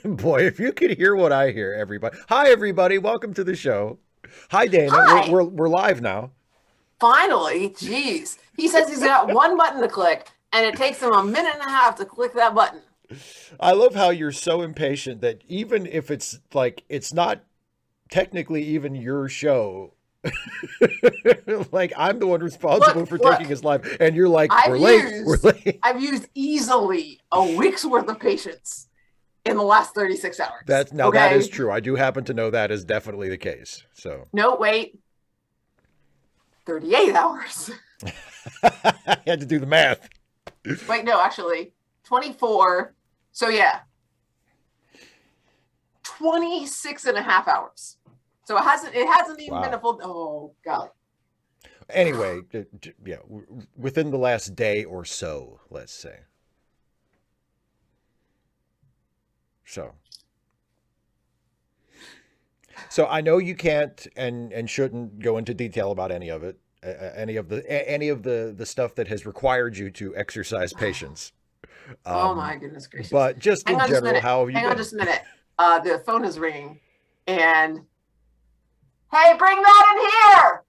Boy, if you could hear what I hear, everybody. Hi, everybody. Welcome to the show. Hi, Dana. We're Hi. we're we're live now. Finally, jeez. He says he's got one button to click, and it takes him a minute and a half to click that button. I love how you're so impatient that even if it's like it's not technically even your show, like I'm the one responsible Look, for taking look. his life, and you're like, I've we're late. We're used late. I've used easily a week's worth of patience in the last 36 hours. That is Okay? true. I do happen to know that is definitely the case. So No, wait, 38 hours. I had to do the math. Wait, no, actually, 24. So yeah, 26 and a half hours. So it hasn't even been a Wow. full. Oh god. Anyway, yeah, within the last day or so, let's say. So, so I know you can't and shouldn't go into detail about any of it, any of the stuff that has required you to exercise patience. Oh my Um, goodness gracious. but just Hang in on just a general, minute. how have you Hang on been? just a minute. The phone is ringing. And hey, bring that in here.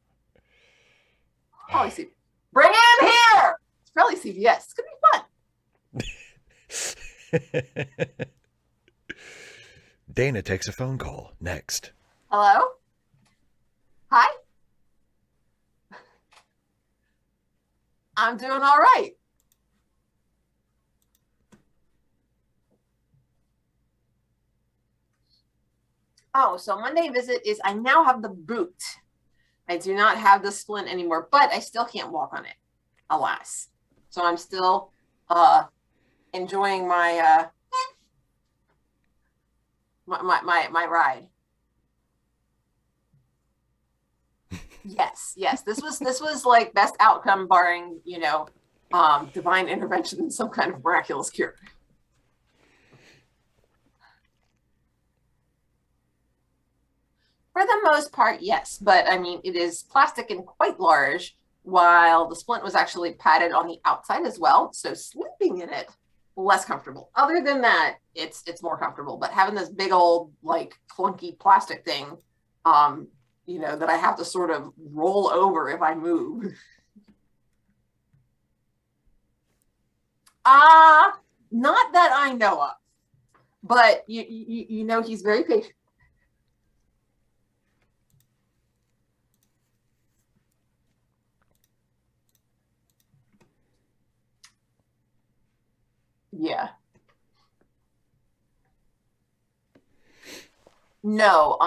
Probably see. Bring it in here. It's probably CVS. It's gonna be fun. Dana takes a phone call next. Hello? Hi? I'm doing all right. Oh, so Monday visit is I now have the boot. I do not have the splint anymore, but I still can't walk on it, alas. So I'm still enjoying my ride. Yes, yes. This was like best outcome barring, divine intervention and some kind of miraculous cure. For the most part, yes. But I mean, it is plastic and quite large, while the splint was actually padded on the outside as well. So sleeping in it, less comfortable. Other than that, it's more comfortable. But having this big old like clunky plastic thing, that I have to sort of roll over if I move. Not that I know of, but he's very patient. Yeah. No,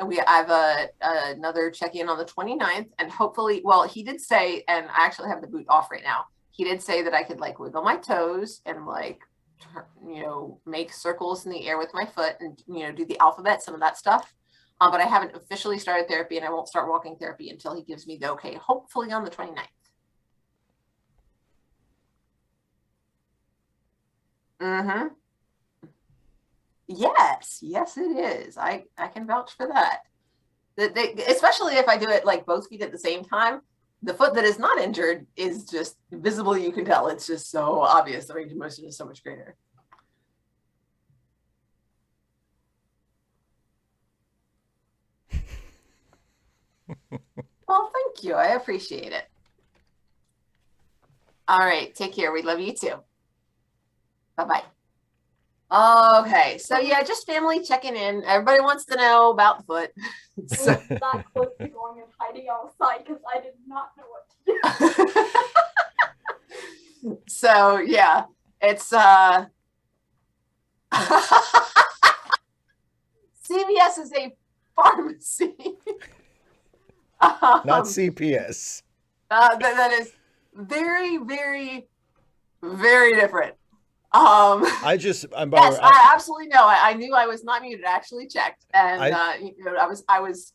we I have another check-in on the 29th, and hopefully, well, he did say, and I actually have the boot off right now. He did say that I could like wiggle my toes and like make circles in the air with my foot and do the alphabet, some of that stuff. But I haven't officially started therapy, and I won't start walking therapy until he gives me the okay, hopefully on the 29th. Mm-hmm. Yes, yes, it is. I can vouch for that. Especially if I do it like both feet at the same time. The foot that is not injured is just visibly, you can tell it's just so obvious. The range of motion is so much greater. Well, thank you. I appreciate it. All right. Take care. We love you too. Bye bye. Okay. So, yeah, just family checking in. Everybody wants to know about the foot. So, that close to going and hiding outside because I did not know what to do. So, yeah, it's CVS is a pharmacy. Not CPS. That is very, very, very different. I'm yes, I absolutely know. I knew I was not muted. I actually checked, and I was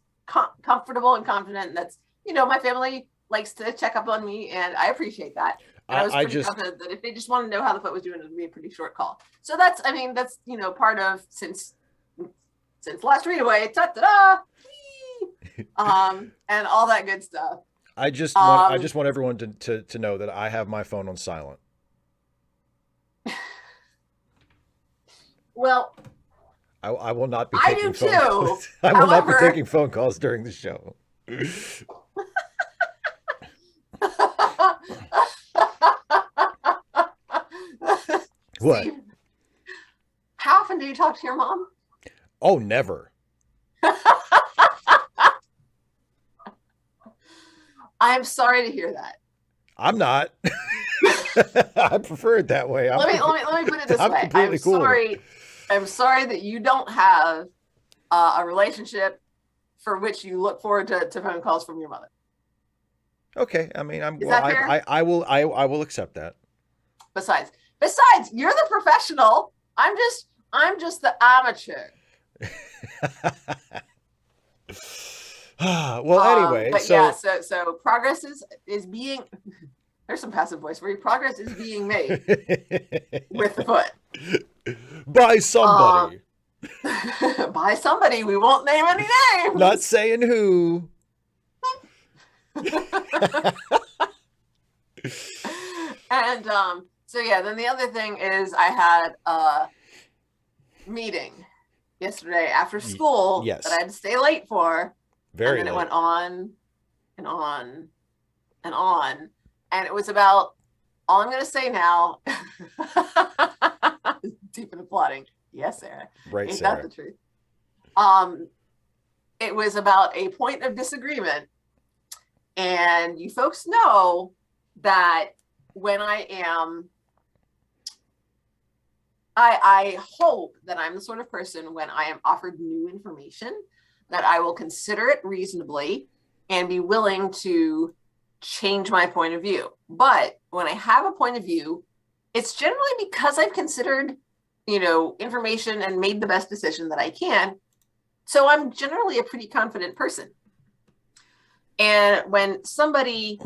comfortable and confident. And that's my family likes to check up on me, and I appreciate that. And I was pretty confident that if they just want to know how the foot was doing, it would be a pretty short call. So that's part of since last read away, ta-da, and all that good stuff. I just want everyone to know that I have my phone on silent. Well, I will not be I taking do phone too. calls. I will not be However- taking phone calls during the show. What? Steve, how often do you talk to your mom? Oh, never. I'm sorry to hear that. I'm not. I prefer it that way. Let me put it this I'm way. completely cool with it. I'm sorry that you don't have a relationship for which you look forward to phone calls from your mother. Okay, I mean, Is that fair? I will accept that. Besides, you're the professional. I'm just the amateur. Well, anyway, but so yeah, so progress is being. There's some passive voice for you. Progress is being made with the foot by somebody. By somebody. We won't name any names. Not saying who. And so yeah, then the other thing is I had a meeting yesterday after school Yes. that I had to stay late for. Very and then late. it went on and on and on. And it was about, all I'm going to say now, deep in the plotting. Yes, Sarah. Right, Ain't Sarah. that the truth? It was about a point of disagreement. And you folks know that when I hope that I'm the sort of person when I am offered new information that I will consider it reasonably and be willing to change my point of view. But when I have a point of view, it's generally because I've considered, information and made the best decision that I can. So I'm generally a pretty confident person. And when somebody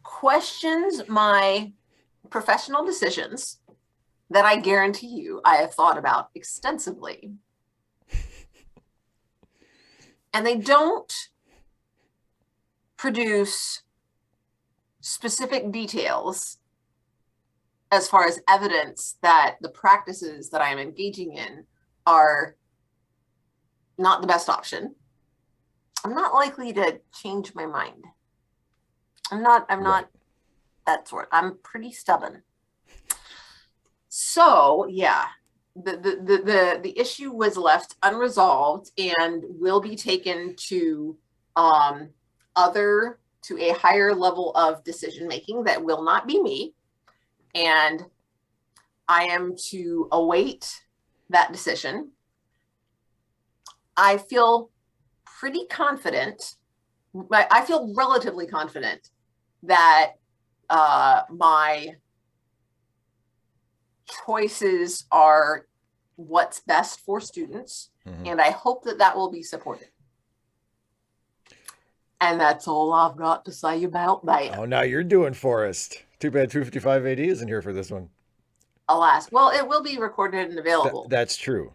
questions my professional decisions that I guarantee you I have thought about extensively, and they don't produce specific details as far as evidence that the practices that I'm engaging in are not the best option, I'm not likely to change my mind. I'm not that sort. I'm pretty stubborn. So yeah, the issue was left unresolved and will be taken to a higher level of decision making that will not be me. And I am to await that decision. I feel pretty confident. I feel relatively confident that my choices are what's best for students. Mm-hmm. And I hope that will be supported. And that's all I've got to say about that. Oh, now you're doing Forrest. Too bad 255 AD isn't here for this one. Alas. Well, it will be recorded and available. That's true.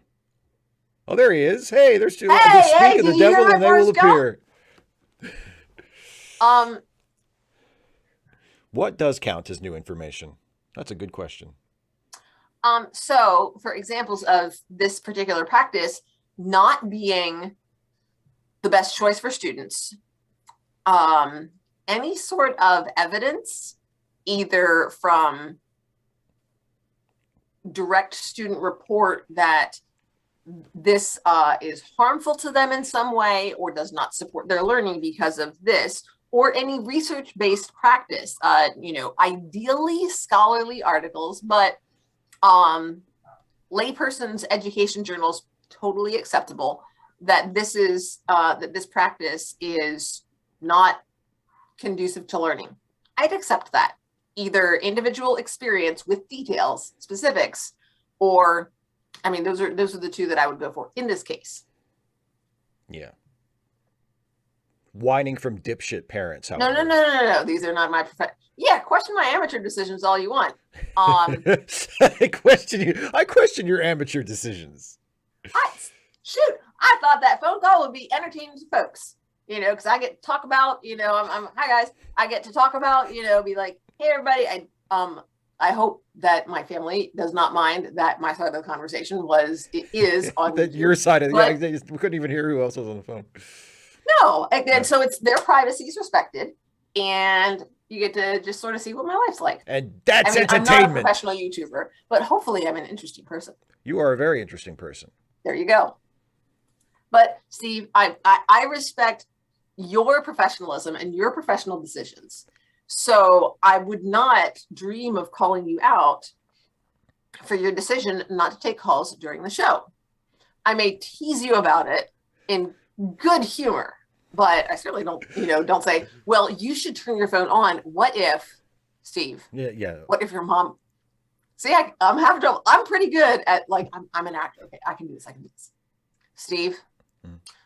Oh, there he is. Hey, there's two. Hey, speak of the devil and they will appear. What does count as new information? That's a good question. So for examples of this particular practice not being the best choice for students, any sort of evidence, either from direct student report that this is harmful to them in some way or does not support their learning because of this, or any research-based practice, ideally scholarly articles, but layperson's education journals, totally acceptable, that this is that this practice is not conducive to learning. I'd accept that. Either individual experience with details, specifics, or those are the two that I would go for in this case. Yeah. Whining from dipshit parents. However. No. These are not my profession. Yeah, question my amateur decisions all you want. I question your amateur decisions. I thought that phone call would be entertaining to folks. Because I get to talk about, hi guys. I get to talk about, be like, hey everybody, I hope that my family does not mind that my side of the conversation is on that your side of but, we couldn't even hear who else was on the phone. No, and so it's their privacy is respected, and you get to just sort of see what my life's like. And that's entertainment. I'm not a professional YouTuber, but hopefully I'm an interesting person. You are a very interesting person. There you go. But Steve, I respect your professionalism and your professional decisions. So I would not dream of calling you out for your decision not to take calls during the show. I may tease you about it in good humor, but I certainly don't say, well, you should turn your phone on. What if, Steve? Yeah. What if your mom? See, I'm having trouble. I'm pretty good at I'm an actor. Okay, I can do this. Steve,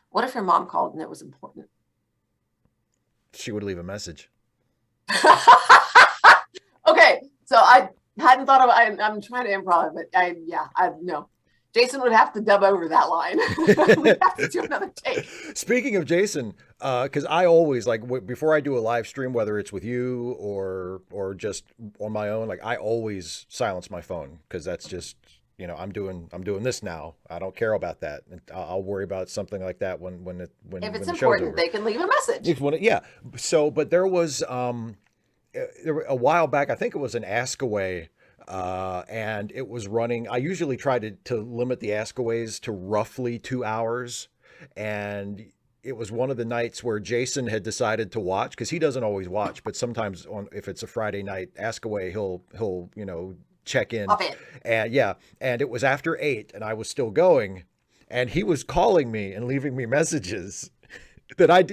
what if your mom called and it was important? She would leave a message. Okay, so I hadn't thought of. I'm trying to improv, but I no. Jason would have to dub over that line. We'd have to do another take. Speaking of Jason, because I always before I do a live stream, whether it's with you or just on my own, I always silence my phone because that's just I'm doing this now. I don't care about that. I'll worry about something like that when if it's when the important, they can leave a message. Yeah. So, but there was a while back, I think it was an Askaway. And it was running. I usually try to limit the Askaways to roughly 2 hours. And it was one of the nights where Jason had decided to watch, because he doesn't always watch, but sometimes if it's a Friday night Askaway, he'll check in. And it was after 8 and I was still going, and he was calling me and leaving me messages that I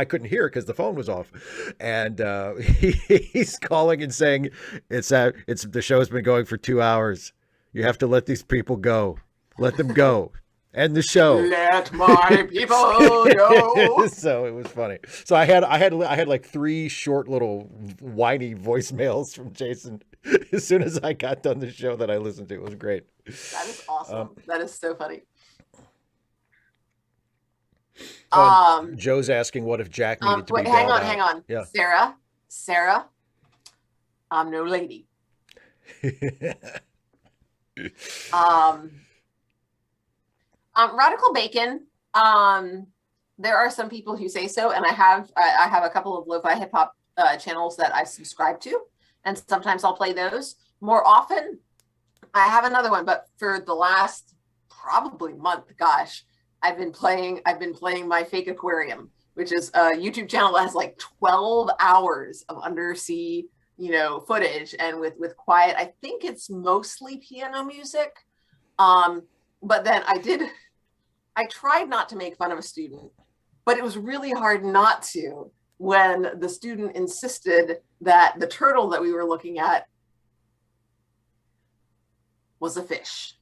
couldn't hear because the phone was off, and he's calling and saying it's the show's been going for 2 hours. You have to let these people go. Let them go. End the show. Let my people go. So it was funny. So I had like 3 short little whiny voicemails from Jason as soon as I got done the show that I listened to. It was great. That is awesome. That is so funny. Joe's asking what if Jack needed to be hang bailed on. out. Yeah. Sarah, I'm no lady. Radical Bacon. There are some people who say so, and I have a couple of lo-fi hip hop channels that I subscribe to, and sometimes I'll play those. More often, I have another one, but for the last probably month, gosh, I've been playing my Fake Aquarium, which is a YouTube channel that has like 12 hours of undersea, footage, and with quiet. I think it's mostly piano music. But then I tried not to make fun of a student, but it was really hard not to when the student insisted that the turtle that we were looking at was a fish.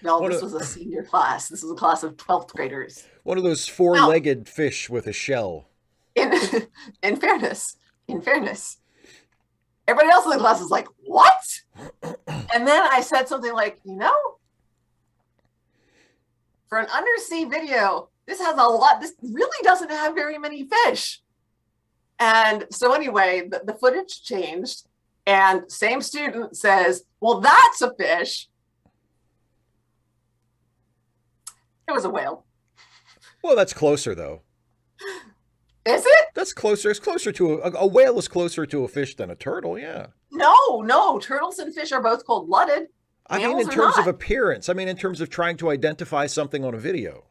No, this was a senior class. This was a class of 12th graders. One of those 4-legged fish with a shell. In fairness, everybody else in the class was like, what? And then I said something like, for an undersea video, this has a lot. This really doesn't have very many fish. And so anyway, the footage changed, and same student says, well, that's a fish. It was a whale. Well, that's closer, though. Is it? That's closer. It's closer to a whale is closer to a fish than a turtle, yeah. No. Turtles and fish are both cold-blooded. I mean, in terms of appearance. I mean, in terms of trying to identify something on a video.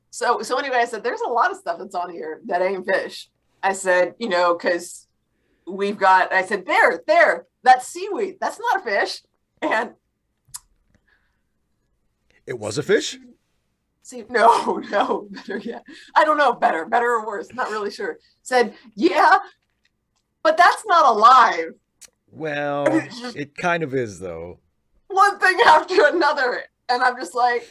So anyway, I said, there's a lot of stuff that's on here that ain't fish. I said, because I said, there, that's seaweed. That's not a fish. And it was a fish? See, no, better yet. I don't know, better or worse, not really sure. Said, yeah, but that's not alive. Well, it kind of is, though. One thing after another. And I'm just like,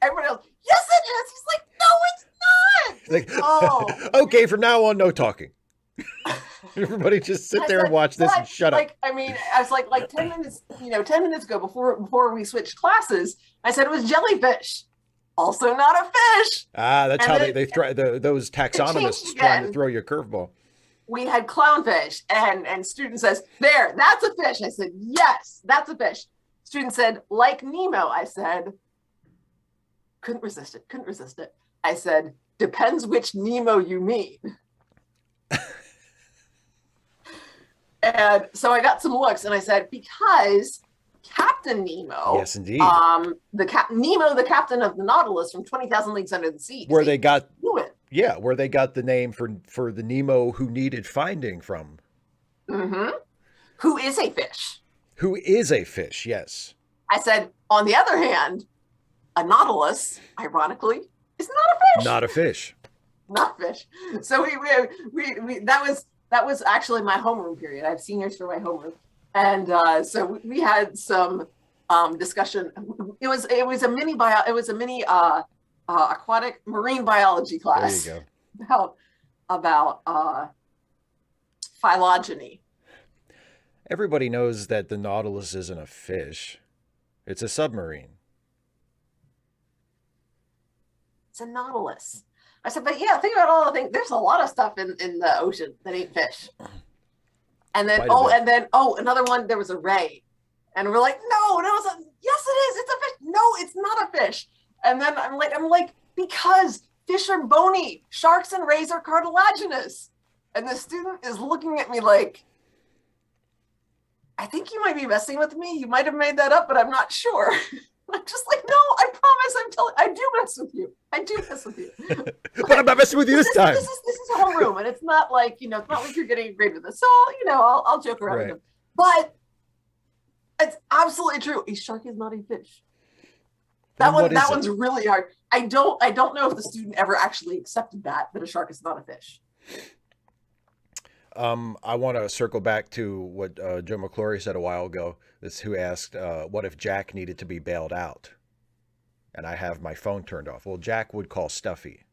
everybody else, yes, it is. He's like, no, it's not. Okay, from now on, no talking. Everybody just sit there and watch this and shut up. I mean, I was like 10 minutes, 10 minutes ago before we switched classes, I said it was jellyfish. Also not a fish. That's how they try those taxonomists trying to throw you a curveball. we had clownfish, and student says, there, that's a fish. I said, yes, that's a fish. Student said, like Nemo. I said, couldn't resist it. I said, depends which Nemo you mean. And so I got some looks, and I said, because Captain Nemo, Yes, indeed. Nemo, the captain of the Nautilus from 20,000 Leagues Under the Sea, Where they got knew it. Yeah, where they got the name for the Nemo who needed finding from. Mm-hmm. Who is a fish? Who is a fish, yes. I said, on the other hand, a Nautilus, ironically, is not a fish. Not a fish. Not fish. So we that was actually my homeroom period. I have seniors for my homeroom, and so we had some discussion. It was a mini aquatic marine biology class. There you go. about phylogeny. Everybody knows that the Nautilus isn't a fish. It's a submarine. It's a Nautilus. I said, but yeah, think about all the things. There's a lot of stuff in the ocean that ain't fish. And then another one. There was a ray, and we're like, no, yes, it is. It's a fish. No, it's not a fish. And then I'm like, because fish are bony, sharks and rays are cartilaginous. And the student is looking at me like, I think you might be messing with me. You might have made that up, but I'm not sure. I'm just like, no, I promise. I do mess with you. But I'm not messing with you this time. This is homeroom, and it's not like, it's not like you're getting a grade with this. So, I'll joke around with him. But it's absolutely true. A shark is not a fish. That one's really hard. I don't know if the student ever actually accepted that a shark is not a fish. I want to circle back to what Joe McClory said a while ago. Who asked, what if Jack needed to be bailed out? And I have my phone turned off. Well, Jack would call Stuffy.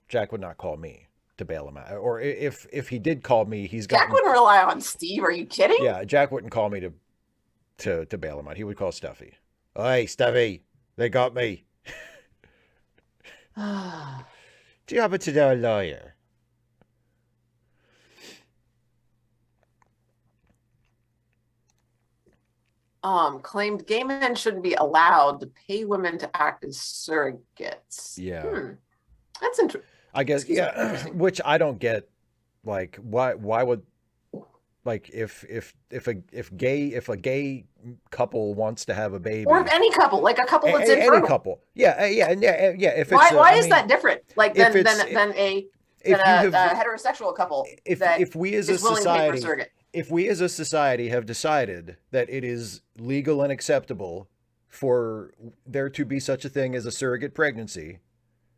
Jack would not call me to bail him out. Or if he did call me, Jack wouldn't rely on Steve. Are you kidding? Yeah, Jack wouldn't call me to bail him out. He would call Stuffy. Hey, Stuffy, they got me. Do you happen to know a lawyer? Claimed gay men shouldn't be allowed to pay women to act as surrogates. Yeah. That's interesting. I guess, yeah, which I don't get. Like, why would, like, if a gay couple wants to have a baby, or if any couple, like a couple that's infertile, any couple, yeah. If why is that different? Like than a heterosexual couple if we as a society, surrogate. If we as a society have decided that it is legal and acceptable for there to be such a thing as a surrogate pregnancy,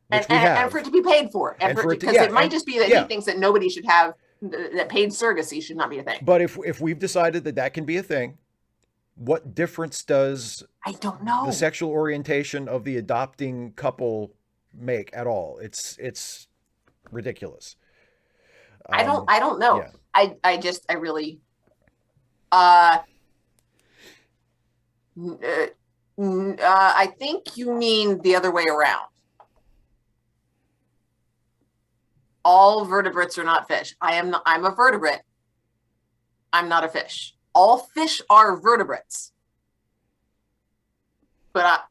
which we have, and for it to be paid for, because it might just be that he thinks that nobody should have, that paid surrogacy should not be a thing. But if we've decided that can be a thing, what difference does I don't know the sexual orientation of the adopting couple make at all? It's ridiculous. I don't know. Yeah. I really I think you mean the other way around. All vertebrates are not fish. I'm a vertebrate. I'm not a fish. All fish are vertebrates. But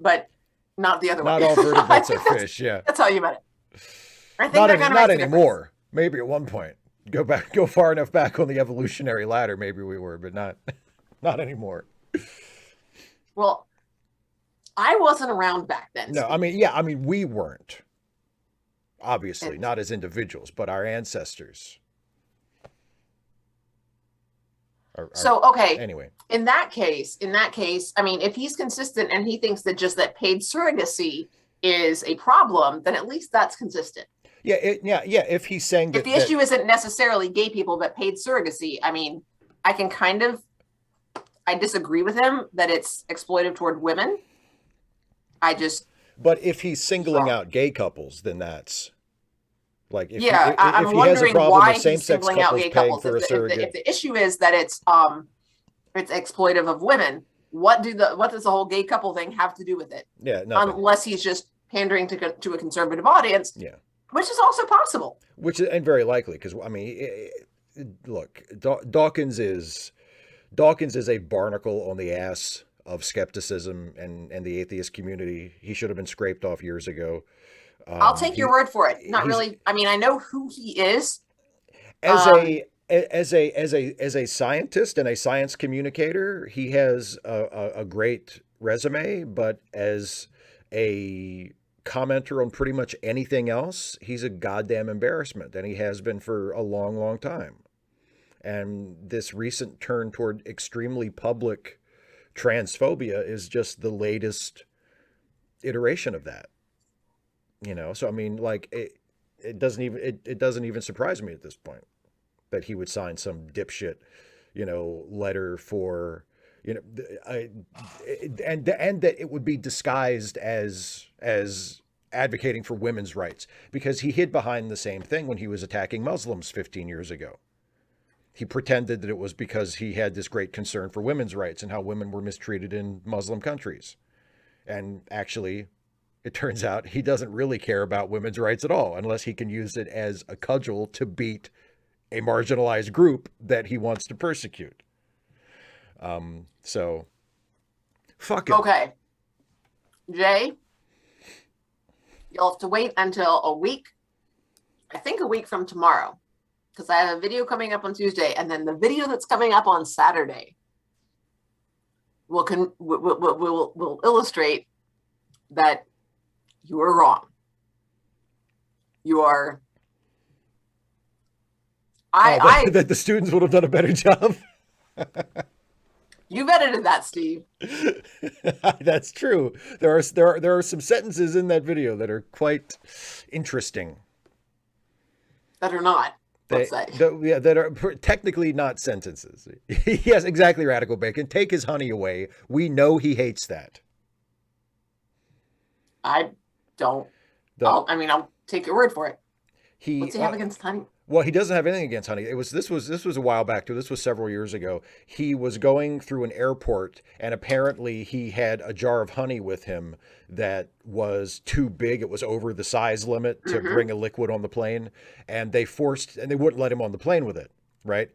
not the other way. Not all vertebrates are fish, yeah. That's how you meant it. I think not anymore. Maybe at one point. Go far enough back on the evolutionary ladder, maybe we were, but not anymore. Well, I wasn't around back then. No, we weren't. Obviously, not as individuals, but our ancestors. Anyway. In that case, I mean, if he's consistent and he thinks that just that paid surrogacy is a problem, then at least that's consistent. Yeah. If he's saying that the issue isn't necessarily gay people, but paid surrogacy, I mean, I disagree with him that it's exploitive toward women. But if he's singling out gay couples, then that's like, if I'm he has a wondering problem why with same-sex he's singling out couples gay paying couples. for a surrogate. If the issue is that it's exploitive of women, what does the whole gay couple thing have to do with it? Yeah, nothing. Unless he's just pandering to a conservative audience. Yeah. which is also possible. Which is, and very likely, because I mean, look, Dawkins is a barnacle on the ass of skepticism and the atheist community. He should have been scraped off years ago. I'll take your word for it. Not he's- really. I mean, I know who he is. As a scientist and a science communicator, he has a great resume, but as a commenter on pretty much anything else, he's a goddamn embarrassment, and he has been for a long, long time. And this recent turn toward extremely public transphobia is just the latest iteration of that. You know, so I mean, like it doesn't even surprise me at this point that he would sign some dipshit, letter for, and that it would be disguised as advocating for women's rights, because he hid behind the same thing when he was attacking Muslims 15 years ago. He pretended that it was because he had this great concern for women's rights and how women were mistreated in Muslim countries. And actually, it turns out he doesn't really care about women's rights at all, unless he can use it as a cudgel to beat a marginalized group that he wants to persecute. So, fuck it. Okay. Jay, you'll have to wait until a week. I think a week from tomorrow, because I have a video coming up on Tuesday, and then the video that's coming up on Saturday will illustrate that you are wrong. You are. That the students would have done a better job. You've edited that, Steve. That's true. There are some sentences in that video that are quite interesting. That are not. Let's say. That are technically not sentences. Yes, exactly, Radical Bacon. Take his honey away. We know he hates that. I don't. I'll take your word for it. What's he have against honey? Well, he doesn't have anything against honey. This was a while back too. This was several years ago. He was going through an airport, and apparently he had a jar of honey with him that was too big. It was over the size limit to bring a liquid on the plane, and they wouldn't let him on the plane with it, right?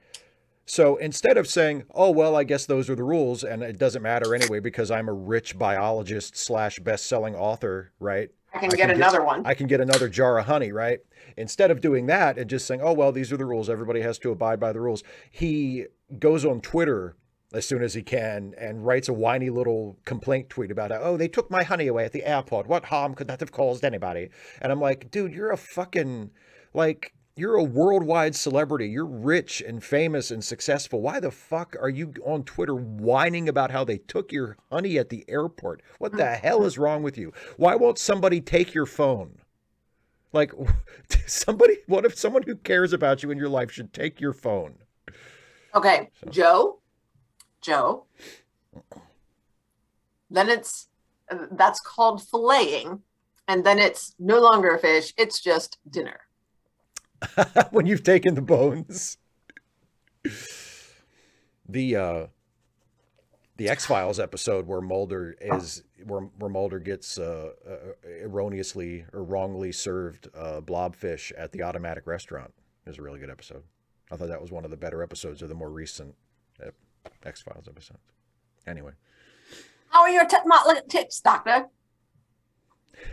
So instead of saying, "Oh well, I guess those are the rules, and it doesn't matter anyway because I'm a rich biologist / best-selling author," right? I can get another one. I can get another jar of honey, right? Instead of doing that and just saying, "Oh well, these are the rules. Everybody has to abide by the rules," he goes on Twitter as soon as he can and writes a whiny little complaint tweet about, "Oh, they took my honey away at the airport. What harm could that have caused anybody?" And I'm like, dude, you're a worldwide celebrity. You're rich and famous and successful. Why the fuck are you on Twitter whining about how they took your honey at the airport? What the hell is wrong with you? Why won't somebody take your phone? Like, what if someone who cares about you in your life should take your phone? Okay, so. Joe. Then that's called filleting, and then it's no longer fish, it's just dinner. When you've taken the bones. The X-Files episode where Mulder gets erroneously or wrongly served blobfish at the automatic restaurant is a really good episode. I thought that was one of the better episodes of the more recent X-Files episodes. Anyway. How are your tips, Doctor?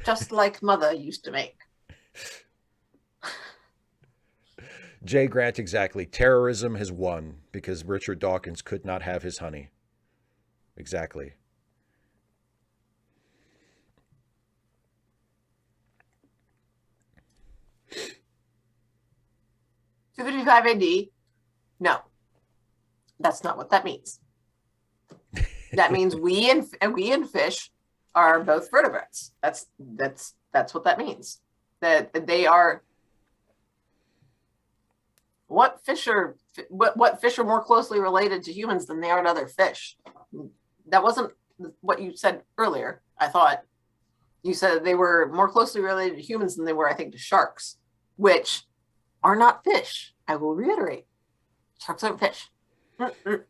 Just like Mother used to make. Jay Grant, exactly. Terrorism has won because Richard Dawkins could not have his honey. Exactly. 255 AD. No, that's not what that means. That means we and fish are both vertebrates. That's what that means. That they are. What fish are more closely related to humans than they are to other fish? That wasn't what you said earlier. I thought you said they were more closely related to humans than they were, I think, to sharks, which are not fish. I will reiterate, sharks aren't fish. You're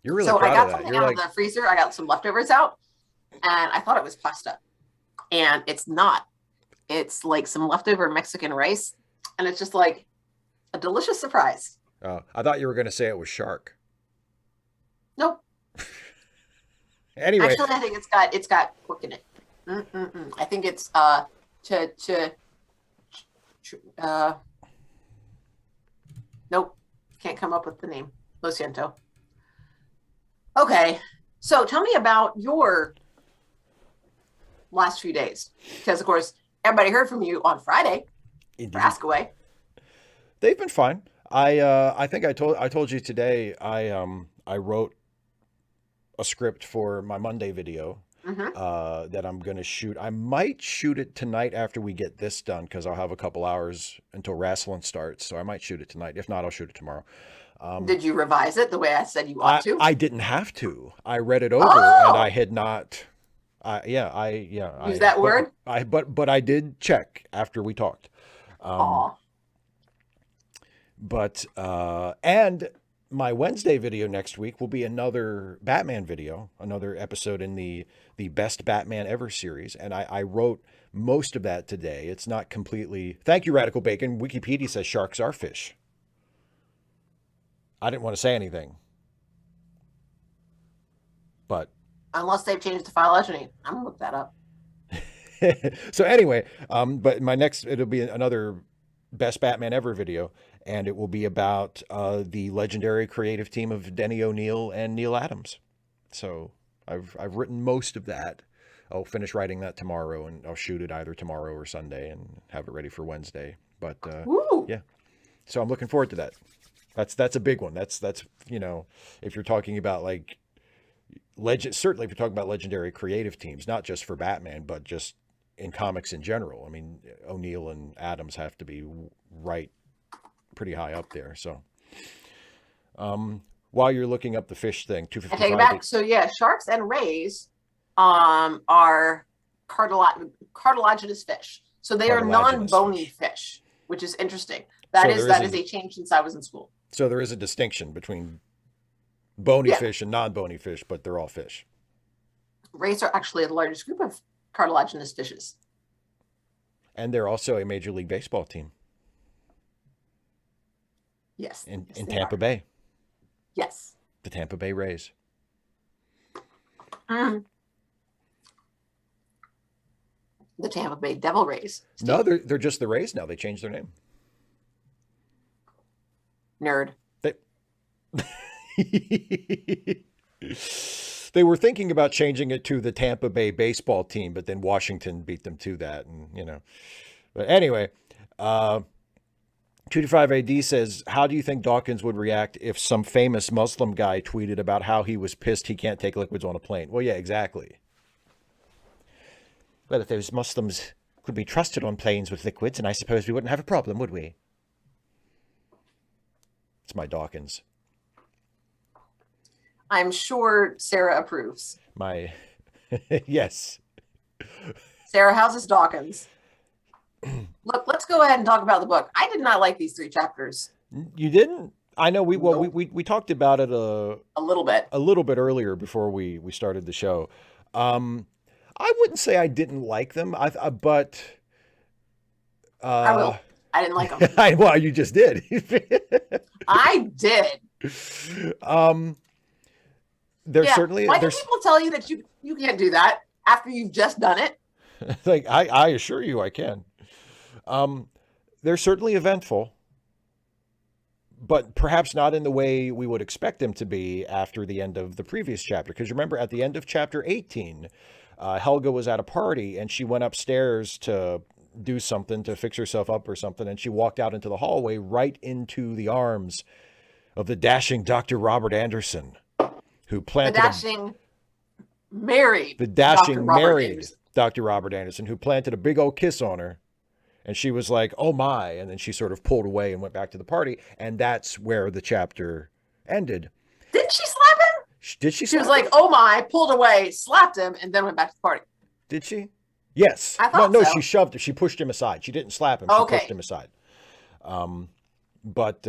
really so proud I got of that. something You're out like, of the freezer. I got some leftovers out, and I thought it was pasta, and it's not. It's like some leftover Mexican rice, and it's just like a delicious surprise. I thought you were going to say it was shark. Nope. Anyway, Actually, I think it's got pork in it. I think it's nope, can't come up with the name. Lo siento. Okay, so tell me about your last few days, because of course everybody heard from you on Friday for Ask Away. they've been fine. I think I told you today I wrote a script for my Monday video that I'm going to shoot. I might shoot it tonight after we get this done because I'll have a couple hours until wrestling starts. So I might shoot it tonight. If not, I'll shoot it tomorrow. Did you revise it the way I said you ought to? I didn't have to. I read it over and I had not. Use that word. But I did check after we talked. But and my Wednesday video next week will be another Batman video, another episode in the Best Batman Ever series. And I wrote most of that today. It's not completely. Thank you, Radical Bacon. Wikipedia says sharks are fish. I didn't want to say anything, but unless they've changed the phylogeny, I'm gonna look that up. So anyway, but it'll be another Best Batman Ever video, and it will be about the legendary creative team of Denny O'Neil and Neil Adams. So I've written most of that. I'll finish writing that tomorrow, and I'll shoot it either tomorrow or Sunday, and have it ready for Wednesday. But yeah, so I'm looking forward to that. That's a big one. That's if you're talking about like certainly if you're talking about legendary creative teams, not just for Batman, but just in comics in general. I mean, O'Neil and Adams have to be right pretty high up there. So while you're looking up the fish thing, 255. I take it back. So yeah, sharks and rays are cartilaginous fish. So they are non-bony fish, which is interesting. That is a change since I was in school. So there is a distinction between bony fish and non-bony fish, but they're all fish. Rays are actually the largest group of cartilaginous fishes. And they're also a Major League Baseball team. Yes. In Tampa Bay. Yes. The Tampa Bay Rays. The Tampa Bay Devil Rays. No, they're just the Rays now. They changed their name. Nerd. They were thinking about changing it to the Tampa Bay baseball team, but then Washington beat them to that. And, but anyway, 225 AD says, how do you think Dawkins would react if some famous Muslim guy tweeted about how he was pissed he can't take liquids on a plane? Well, yeah, exactly. Well, if those Muslims could be trusted on planes with liquids, and I suppose we wouldn't have a problem, would we? It's my Dawkins. I'm sure Sarah approves. Yes. Sarah, how's this Dawkins? Look, let's go ahead and talk about the book. I did not like these 3 chapters. You didn't? I know we talked about it a little bit earlier before we started the show. I wouldn't say I didn't like them. But I will. I didn't like them. Well, you just did. I did. Certainly. Why do people tell you that you can't do that after you've just done it? Like I assure you, I can. They're certainly eventful, but perhaps not in the way we would expect them to be after the end of the previous chapter. Because remember, at the end of chapter 18, Helga was at a party and she went upstairs to do something, to fix herself up or something, and she walked out into the hallway right into the arms of the dashing Dr. Robert Anderson, who planted Dr. Robert Anderson, who planted a big old kiss on her. And she was like, oh my. And then she sort of pulled away and went back to the party. And that's where the chapter ended. Didn't she slap him? Did she? She was like, oh my, pulled away, slapped him, and then went back to the party. Did she? Yes. I thought no, so. she shoved him. She pushed him aside. She didn't slap him. She pushed him aside. But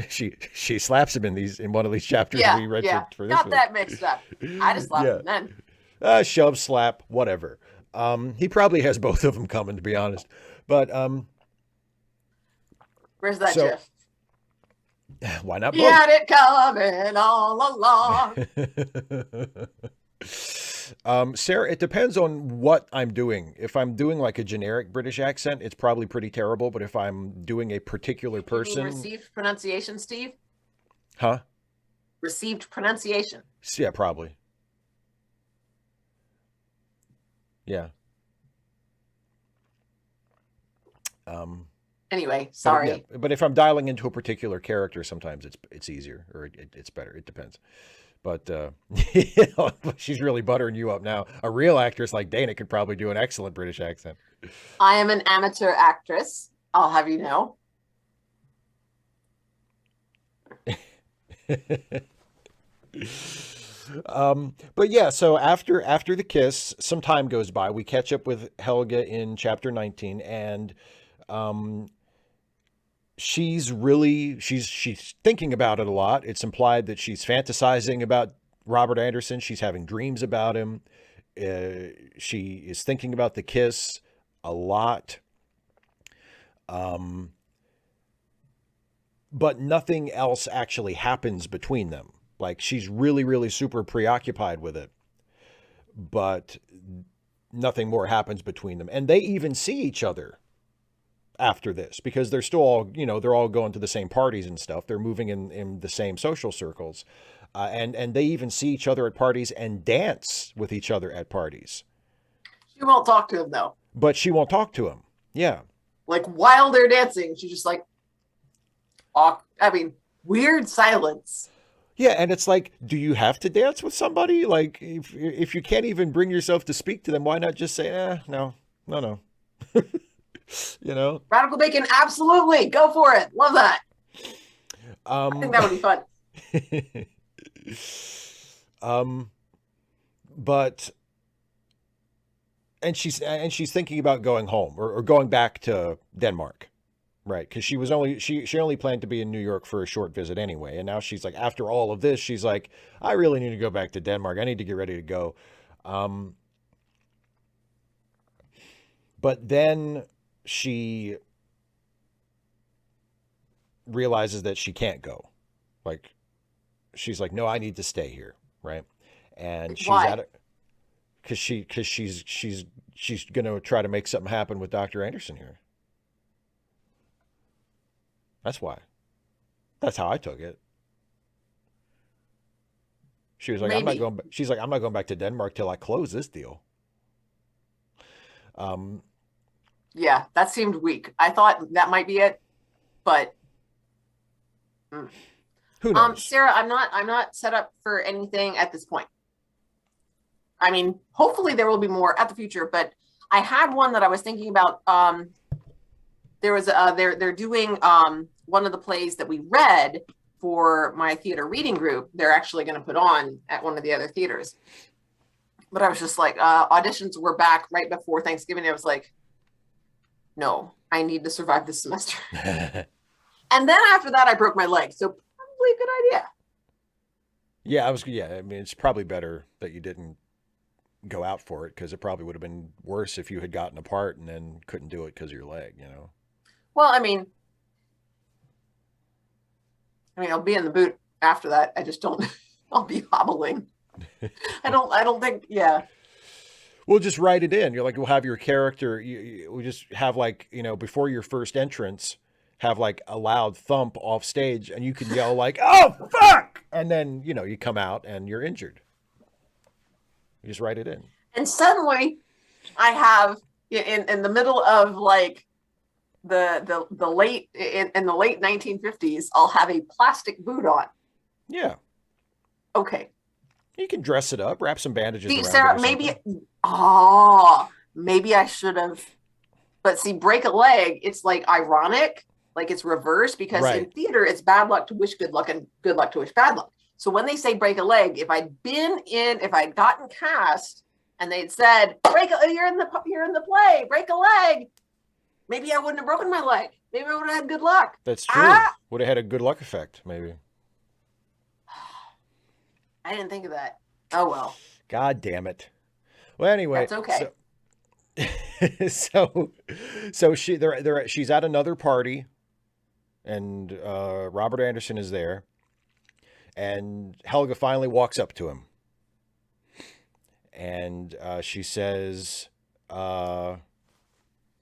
she slaps him in one of these chapters we read for this Got week. that mixed up. I just slapped him then. Shove, slap, whatever. He probably has both of them coming, to be honest. But Where's that so GIF? why not He both? had it coming all along. Sarah, it depends on what I'm doing. If I'm doing like a generic British accent, it's probably pretty terrible. But if I'm doing a particular You mean person, received pronunciation, Steve? huh? Received pronunciation. Yeah, probably. Yeah. Anyway, But sorry. but if I'm dialing into a particular character, sometimes it's easier or it's better. It depends. But you know, she's really buttering you up now. A real actress like Dana could probably do an excellent British accent. I am an amateur actress. I'll have you know. But yeah, so after the kiss, some time goes by. We catch up with Helga in chapter 19, and um, she's thinking about it a lot. It's implied that she's fantasizing about Robert Anderson. She's having dreams about him. She is thinking about the kiss a lot. But nothing else actually happens between them. Like she's really, really super preoccupied with it, but nothing more happens between them. And they even see each other after this because they're still all, they're all going to the same parties and stuff. They're moving in the same social circles. And they even see each other at parties and dance with each other at parties. She won't talk to him though. But she won't talk to him. Yeah. Like while they're dancing, she's just like, weird silence. Yeah, and it's like, do you have to dance with somebody? Like, if you can't even bring yourself to speak to them, why not just say, no. Radical bacon, absolutely. Go for it. Love that. I think that would be fun. But and she's thinking about going home or going back to Denmark. Right, because she only planned to be in New York for a short visit anyway, and now she's like, after all of this, she's like, I really need to go back to Denmark. I need to get ready to go. But then she realizes that she can't go. Like, she's like, no, I need to stay here, right? And she's Why? at it because she's gonna try to make something happen with Dr. Anderson here. That's why. That's how I took it. She was like, I'm not Maybe. going. She's like, I'm not going back to Denmark till I close this deal. Yeah, that seemed weak. I thought that might be it, but Who knows? Sarah, I'm not set up for anything at this point. I mean, hopefully there will be more at the future, but I had one that I was thinking about. There was they're doing one of the plays that we read for my theater reading group. They're actually going to put on at one of the other theaters. But I was just like, auditions were back right before Thanksgiving. I was like, no, I need to survive this semester. And then after that, I broke my leg. So probably a good idea. Yeah, I mean, it's probably better that you didn't go out for it because it probably would have been worse if you had gotten a part and then couldn't do it because of your leg, Well, I mean, I'll be in the boot after that. I just don't. I'll be hobbling. I don't think. Yeah. We'll just write it in. You're like, we'll have your character. We just have like, before your first entrance, have like a loud thump off stage, and you can yell like, "Oh fuck!" And then you come out and you're injured. You just write it in. And suddenly, I have in the middle of like the late in the late 1950s, I'll have a plastic boot on. Yeah. Okay. You can dress it up, wrap some bandages around Sarah, it or maybe something. maybe I should have. But see, break a leg, it's like ironic, like it's reversed because in theater it's bad luck to wish good luck and good luck to wish bad luck. So when they say break a leg, if I'd gotten cast and they'd said you're in the play, break a leg, maybe I wouldn't have broken my leg. Maybe I would have had good luck. That's true. Would have had a good luck effect, maybe. I didn't think of that. Oh well. God damn it. Well, anyway. That's okay. so so she's at another party, and Robert Anderson is there, and Helga finally walks up to him, and she says,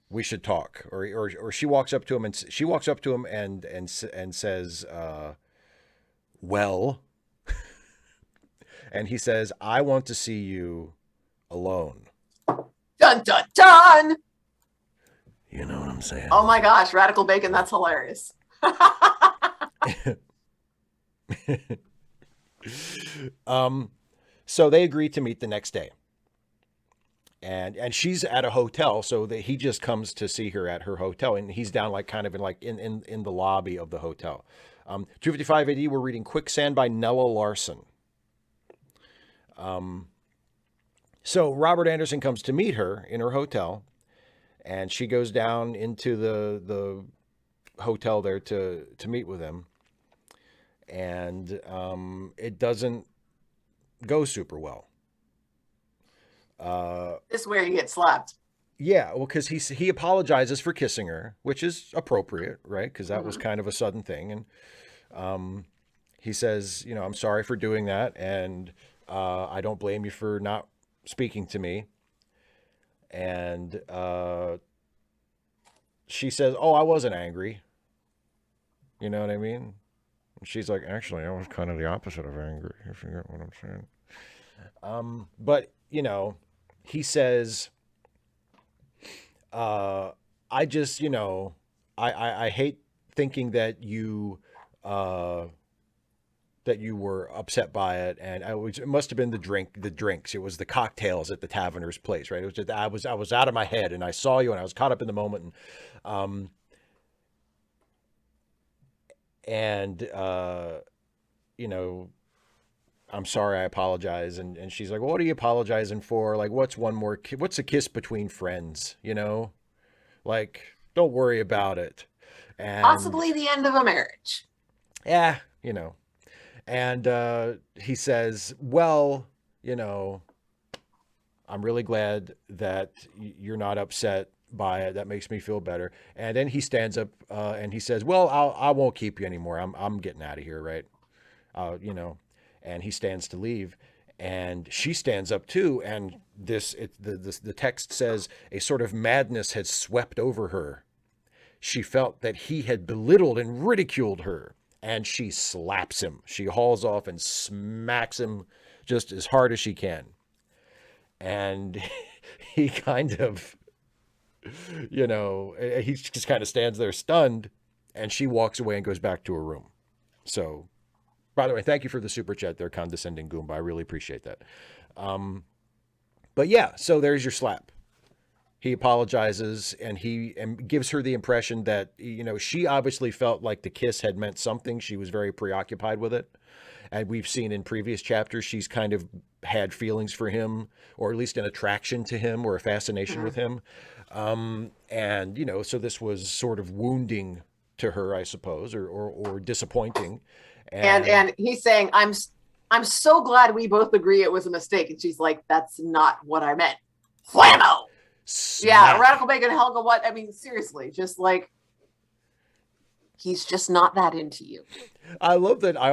"We should talk," or she walks up to him, and she walks up to him and says, "Well," and he says, "I want to see you alone." Dun dun dun. You know what I'm saying? Oh my gosh, Radical Bacon, that's hilarious. So they agree to meet the next day, and she's at a hotel, so that he just comes to see her at her hotel, and he's down like kind of in the lobby of the hotel. 255 AD, we're reading Quicksand by Nella Larson. So Robert Anderson comes to meet her in her hotel, and she goes down into the hotel there to meet with him, and it doesn't go super well. This is where you get slapped. Yeah, well, because he apologizes for kissing her, which is appropriate, right? Because that was kind of a sudden thing, and he says, "I'm sorry for doing that, and I don't blame you for not speaking to me." And she says, "Oh, I wasn't angry." You know what I mean? And she's like, "Actually, I was kind of the opposite of angry, if you get what I'm saying." But he says, "I just, I hate thinking that you were upset by it, and it must have been the drinks. It was the cocktails at the taverner's place, right? It was just, I was out of my head, and I saw you, and I was caught up in the moment, and I'm sorry, I apologize." And she's like, "Well, what are you apologizing for? Like, what's what's a kiss between friends, Like, don't worry about it." And Possibly the end of a marriage. yeah, and he says, "Well, I'm really glad that you're not upset by it. That makes me feel better." And then he stands up and he says, "Well, I won't keep you anymore. I'm getting out of here, right?" And he stands to leave, and she stands up too. And the text says a sort of madness had swept over her. She felt that he had belittled and ridiculed her, and she slaps him. She hauls off and smacks him just as hard as she can. And he kind of, he just kind of stands there stunned, and she walks away and goes back to her room. So, by the way, thank you for the super chat there, Condescending Goomba. I really appreciate that. But yeah, so there's your slap. He apologizes, and he gives her the impression that, she obviously felt like the kiss had meant something. She was very preoccupied with it. And we've seen in previous chapters, she's kind of had feelings for him, or at least an attraction to him, or a fascination with him. And, so this was sort of wounding to her, I suppose, or disappointing. And he's saying, I'm so glad we both agree it was a mistake. And she's like, "That's not what I meant." Whammo! Smack. Yeah, Radical Bacon, Helga, what? I mean, seriously, just like, he's just not that into you. I love that. I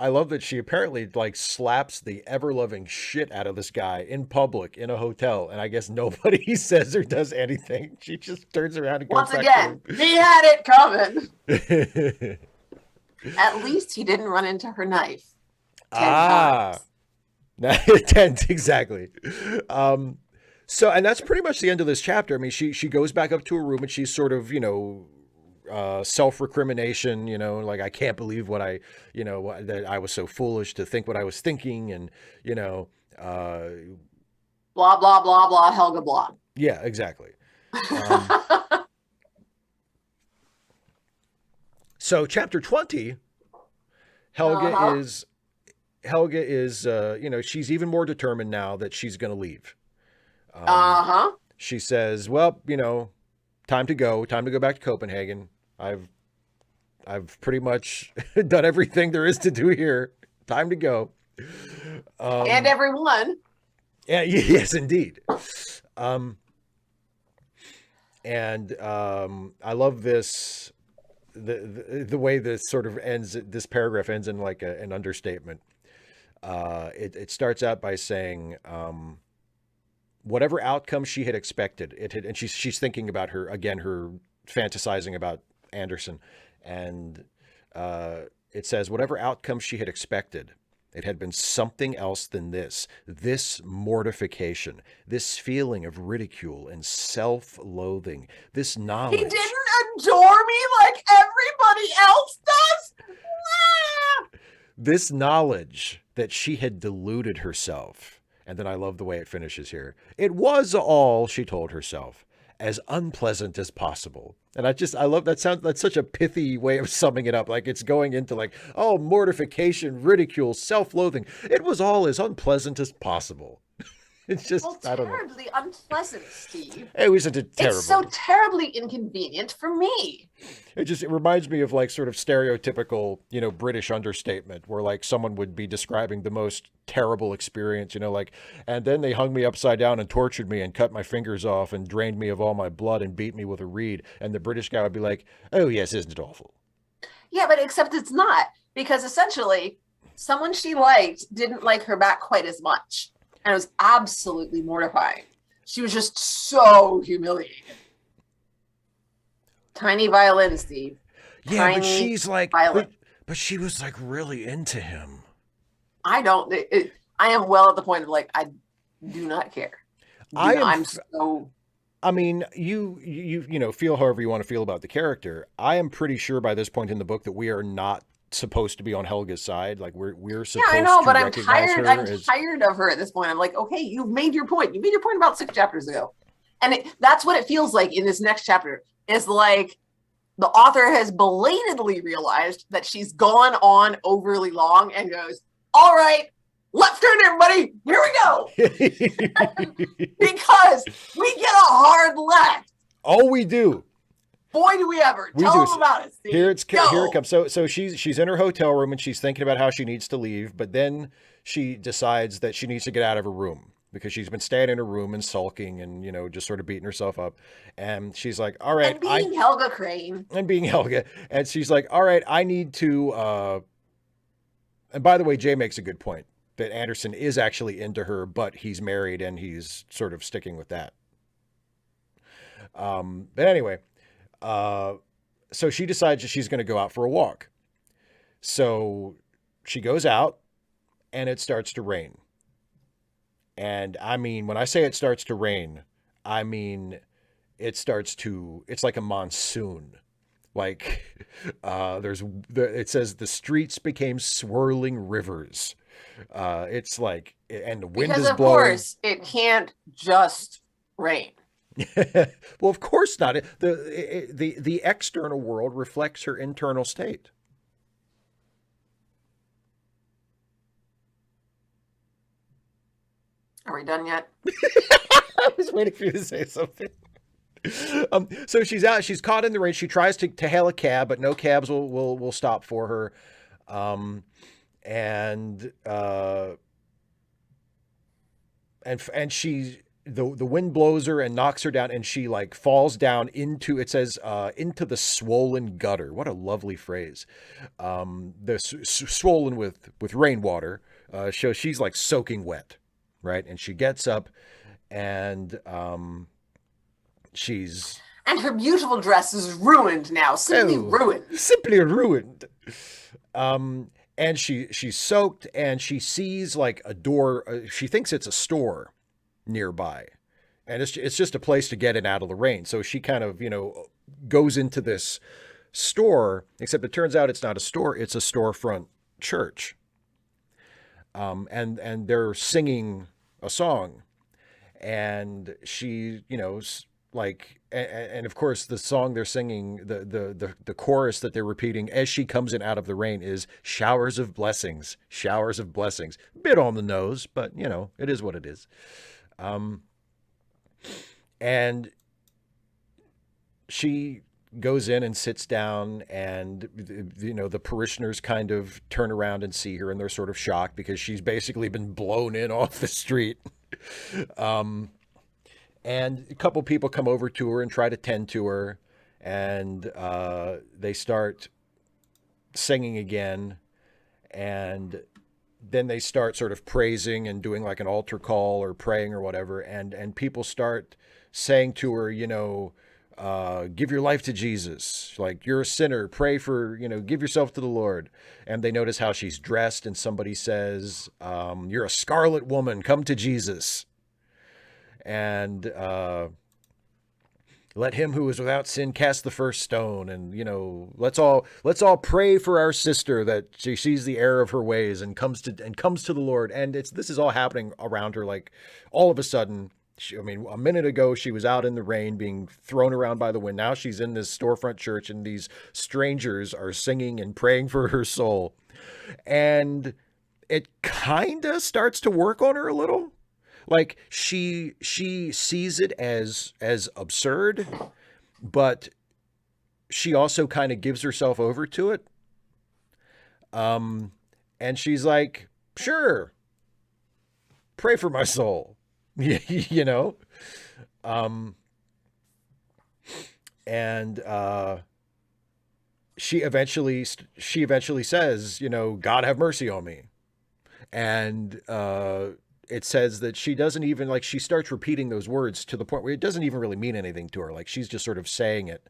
love that she apparently like slaps the ever loving shit out of this guy in public in a hotel, and I guess nobody says or does anything. She just turns around and goes Once back again, to he had it coming. him. At least he didn't run into her knife 10 times. 10 exactly. So, and that's pretty much the end of this chapter. I mean, she goes back up to her room, and she's sort of, self-recrimination, like, I can't believe that I was so foolish to think what I was thinking, and, Blah, blah, blah, blah, Helga blah. yeah, exactly. So chapter 20, Helga is, she's even more determined now that she's going to leave. She says, "Well, time to go back to Copenhagen. I've pretty much done everything there is to do here. Time to go." And everyone. Yeah, yes, indeed. And I love this the way this sort of ends. This paragraph ends in like an understatement. It starts out by saying, whatever outcome she had expected, it had, and she's thinking about her fantasizing about Anderson, and it says, whatever outcome she had expected, it had been something else than this mortification, this feeling of ridicule and self-loathing, this He knowledge. didn't adore me like everybody else does. This knowledge that she had deluded herself. And then I love the way it finishes here. It was all, she told herself, as unpleasant as possible. And I love that sound. That's such a pithy way of summing it up. Like it's going into like, oh, mortification, ridicule, self-loathing. It was all as unpleasant as possible. It's just, Well, I don't know. terribly unpleasant, Steve. It was terrible. It's so terribly inconvenient for me. It reminds me of like sort of stereotypical, British understatement where like someone would be describing the most terrible experience, like, and then they hung me upside down and tortured me and cut my fingers off and drained me of all my blood and beat me with a reed. And the British guy would be like, oh yes, isn't it awful? Yeah, but except it's not, because essentially someone she liked didn't like her back quite as much. And it was absolutely mortifying. She was just so humiliated. Tiny violin, Steve. Yeah, but Tiny she's like, violin. but she was like really into him. I am well at the point of like, I do not care. I'm so. I mean, you feel however you want to feel about the character. I am pretty sure by this point in the book that we are not supposed to be on Helga's side. Like we're supposed Yeah, I know, to but I'm recognize tired. her I'm as... tired of her at this point. I'm like, okay, you've made your point. You made your point about 6 chapters ago, and that's what it feels like in this next chapter. Is like the author has belatedly realized that she's gone on overly long and goes, all right, left turn, everybody. Here we go. Because we get a hard left. Oh, we do. Boy, do we ever. Tell them about it, Steve. Here it comes. So she's in her hotel room and she's thinking about how she needs to leave, but then she decides that she needs to get out of her room because she's been staying in her room and sulking and, just sort of beating herself up. And she's like, all right. And being Helga Crane. And being Helga. And she's like, all right, I need to... And by the way, Jay makes a good point that Anderson is actually into her, but he's married and he's sort of sticking with that. But anyway... so she decides that she's going to go out for a walk. So she goes out and it starts to rain. And I mean, when I say it starts to rain, I mean, it's like a monsoon. Like, it says the streets became swirling rivers. It's like, and the wind is blowing. Because of course it can't just rain. Well, of course not. The external world reflects her internal state. Are we done yet? I was waiting for you to say something. So she's out. She's caught in the rain. She tries to hail a cab, but no cabs will stop for her. And she. The wind blows her and knocks her down, and she like falls down into, it says, into the swollen gutter. What a lovely phrase. Swollen with rainwater. So she's like soaking wet, right? And she gets up, and she's... And her beautiful dress is ruined now, simply ruined. Simply ruined. And she's soaked, and she sees like a door. She thinks it's a store nearby, and it's just a place to get in out of the rain. So she kind of goes into this store, except it turns out it's not a store, it's a storefront church. And they're singing a song, and she like, and of course the song they're singing, the chorus that they're repeating as she comes in out of the rain is showers of blessings. Bit on the nose, but it is what it is. And she goes in and sits down, and the parishioners kind of turn around and see her, and they're sort of shocked because she's basically been blown in off the street. And a couple people come over to her and try to tend to her, and they start singing again, and then they start sort of praising and doing like an altar call or praying or whatever, and people start saying to her, give your life to Jesus, like you're a sinner, pray for, give yourself to the Lord. And they notice how she's dressed, and somebody says, you're a scarlet woman, come to Jesus. And let him who is without sin cast the first stone. And let's all pray for our sister, that she sees the error of her ways and comes to the Lord. And this is all happening around her, like all of a sudden. A minute ago she was out in the rain being thrown around by the wind. Now she's in this storefront church, and these strangers are singing and praying for her soul. And it kind of starts to work on her a little. Like she sees it as absurd, but she also kind of gives herself over to it. And she's like, sure, pray for my soul, and she eventually says, God have mercy on me. And it says that she doesn't even, like, she starts repeating those words to the point where it doesn't even really mean anything to her. Like, she's just sort of saying it.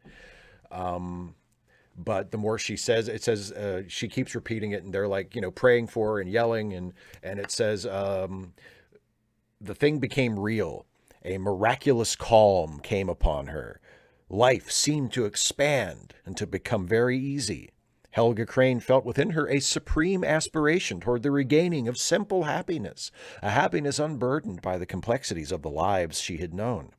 But the more she says, it says, she keeps repeating it, and they're like, praying for her and yelling. And it says, the thing became real. A miraculous calm came upon her. Life seemed to expand and to become very easy. Helga Crane felt within her a supreme aspiration toward the regaining of simple happiness, a happiness unburdened by the complexities of the lives she had known.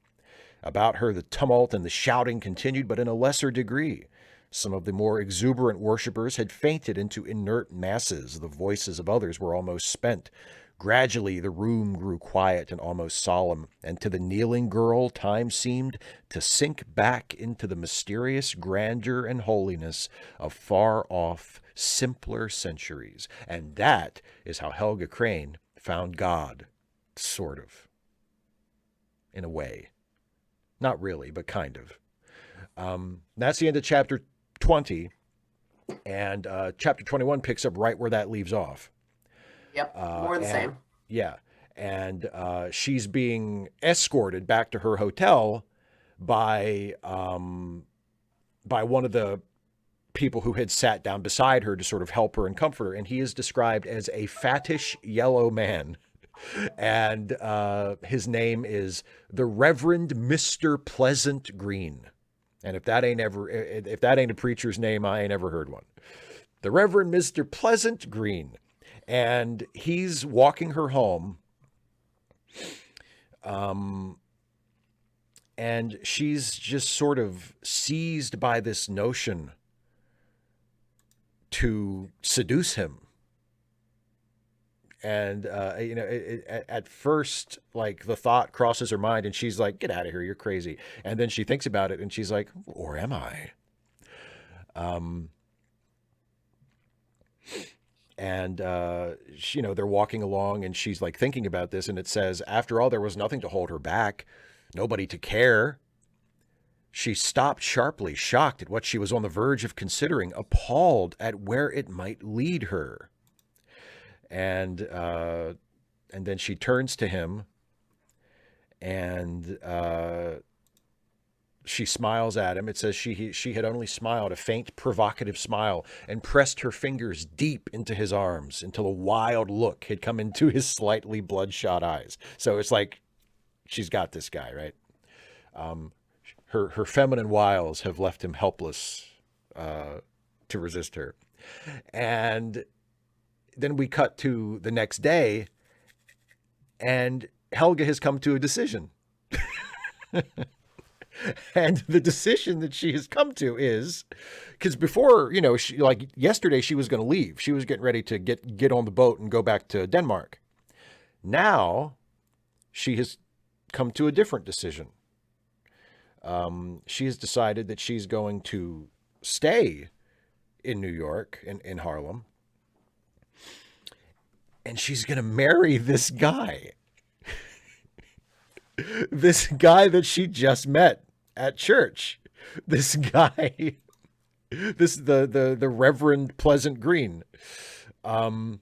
About her, the tumult and the shouting continued, but in a lesser degree. Some of the more exuberant worshippers had fainted into inert masses. The voices of others were almost spent. Gradually, the room grew quiet and almost solemn, and to the kneeling girl, time seemed to sink back into the mysterious grandeur and holiness of far-off, simpler centuries. And that is how Helga Crane found God, sort of, in a way. Not really, but kind of. That's the end of chapter 20, and chapter 21 picks up right where that leaves off. Yep, more the same. Yeah, and she's being escorted back to her hotel by one of the people who had sat down beside her to sort of help her and comfort her, and he is described as a fattish yellow man, and his name is the Reverend Mr. Pleasant Green. And if that ain't a preacher's name, I ain't ever heard one. The Reverend Mr. Pleasant Green. And he's walking her home, and she's just sort of seized by this notion to seduce him. And, at first, like, the thought crosses her mind, and she's like, get out of here, you're crazy. And then she thinks about it, and she's like, or am I? And, they're walking along, and she's like thinking about this. And it says, after all, there was nothing to hold her back, nobody to care. She stopped sharply, shocked at what she was on the verge of considering, appalled at where it might lead her. And then she turns to him, and she smiles at him. It says she had only smiled, a faint, provocative smile, and pressed her fingers deep into his arms until a wild look had come into his slightly bloodshot eyes. So it's like, she's got this guy, right? Her feminine wiles have left him helpless to resist her. And then we cut to the next day, and Helga has come to a decision. And the decision that she has come to is, because before, she, like yesterday, she was going to leave. She was getting ready to get on the boat and go back to Denmark. Now she has come to a different decision. She has decided that she's going to stay in New York, in Harlem, and she's going to marry this guy. this guy that she just met at church. This guy, the Reverend Pleasant Green. And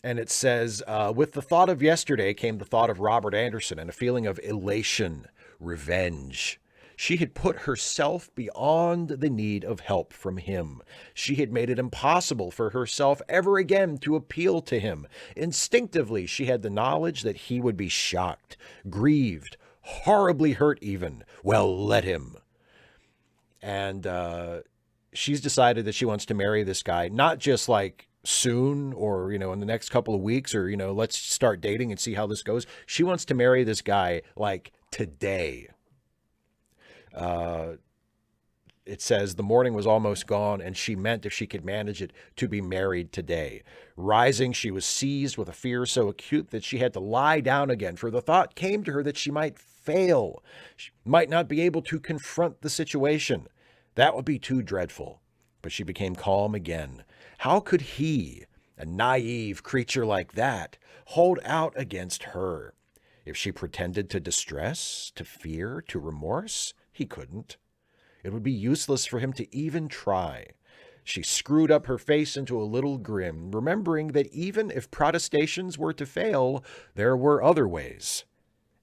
it says, with the thought of yesterday came the thought of Robert Anderson and a feeling of elation, revenge. She had put herself beyond the need of help from him. She had made it impossible for herself ever again to appeal to him. Instinctively, she had the knowledge that he would be shocked, grieved, horribly hurt even. Well, let him. And she's decided that she wants to marry this guy, not just like soon or, in the next couple of weeks or, let's start dating and see how this goes. She wants to marry this guy like today. It says the morning was almost gone, and she meant, if she could manage it, to be married today. Rising, she was seized with a fear so acute that she had to lie down again, for the thought came to her that she might fail. She might not be able to confront the situation. That would be too dreadful. But she became calm again. How could he, a naive creature like that, hold out against her? If she pretended to distress, to fear, to remorse, he couldn't. It would be useless for him to even try. She screwed up her face into a little grin, remembering that even if protestations were to fail, there were other ways.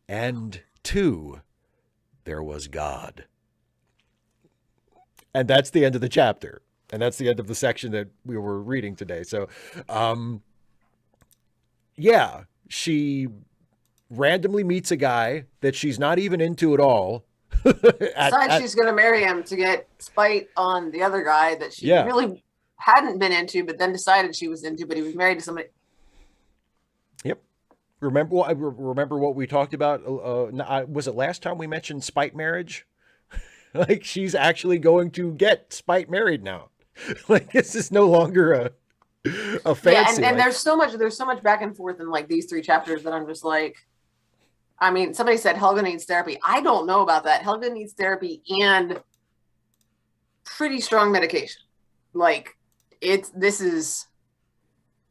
And, too, there was God. And that's the end of the chapter. And that's the end of the section that we were reading today. So, yeah, she randomly meets a guy that she's not even into at all. Decides she's going to marry him to get spite on the other guy that she really hadn't been into, but then decided she was into, but he was married to somebody. Yep. Remember what we talked about? Was it last time we mentioned spite marriage? Like, she's actually going to get spite married now. Like, this is no longer a fancy. Yeah, and there's so much back and forth in like these 3 chapters that I'm just like, I mean, somebody said Helga needs therapy. I don't know about that. Helga needs therapy and pretty strong medication. Like,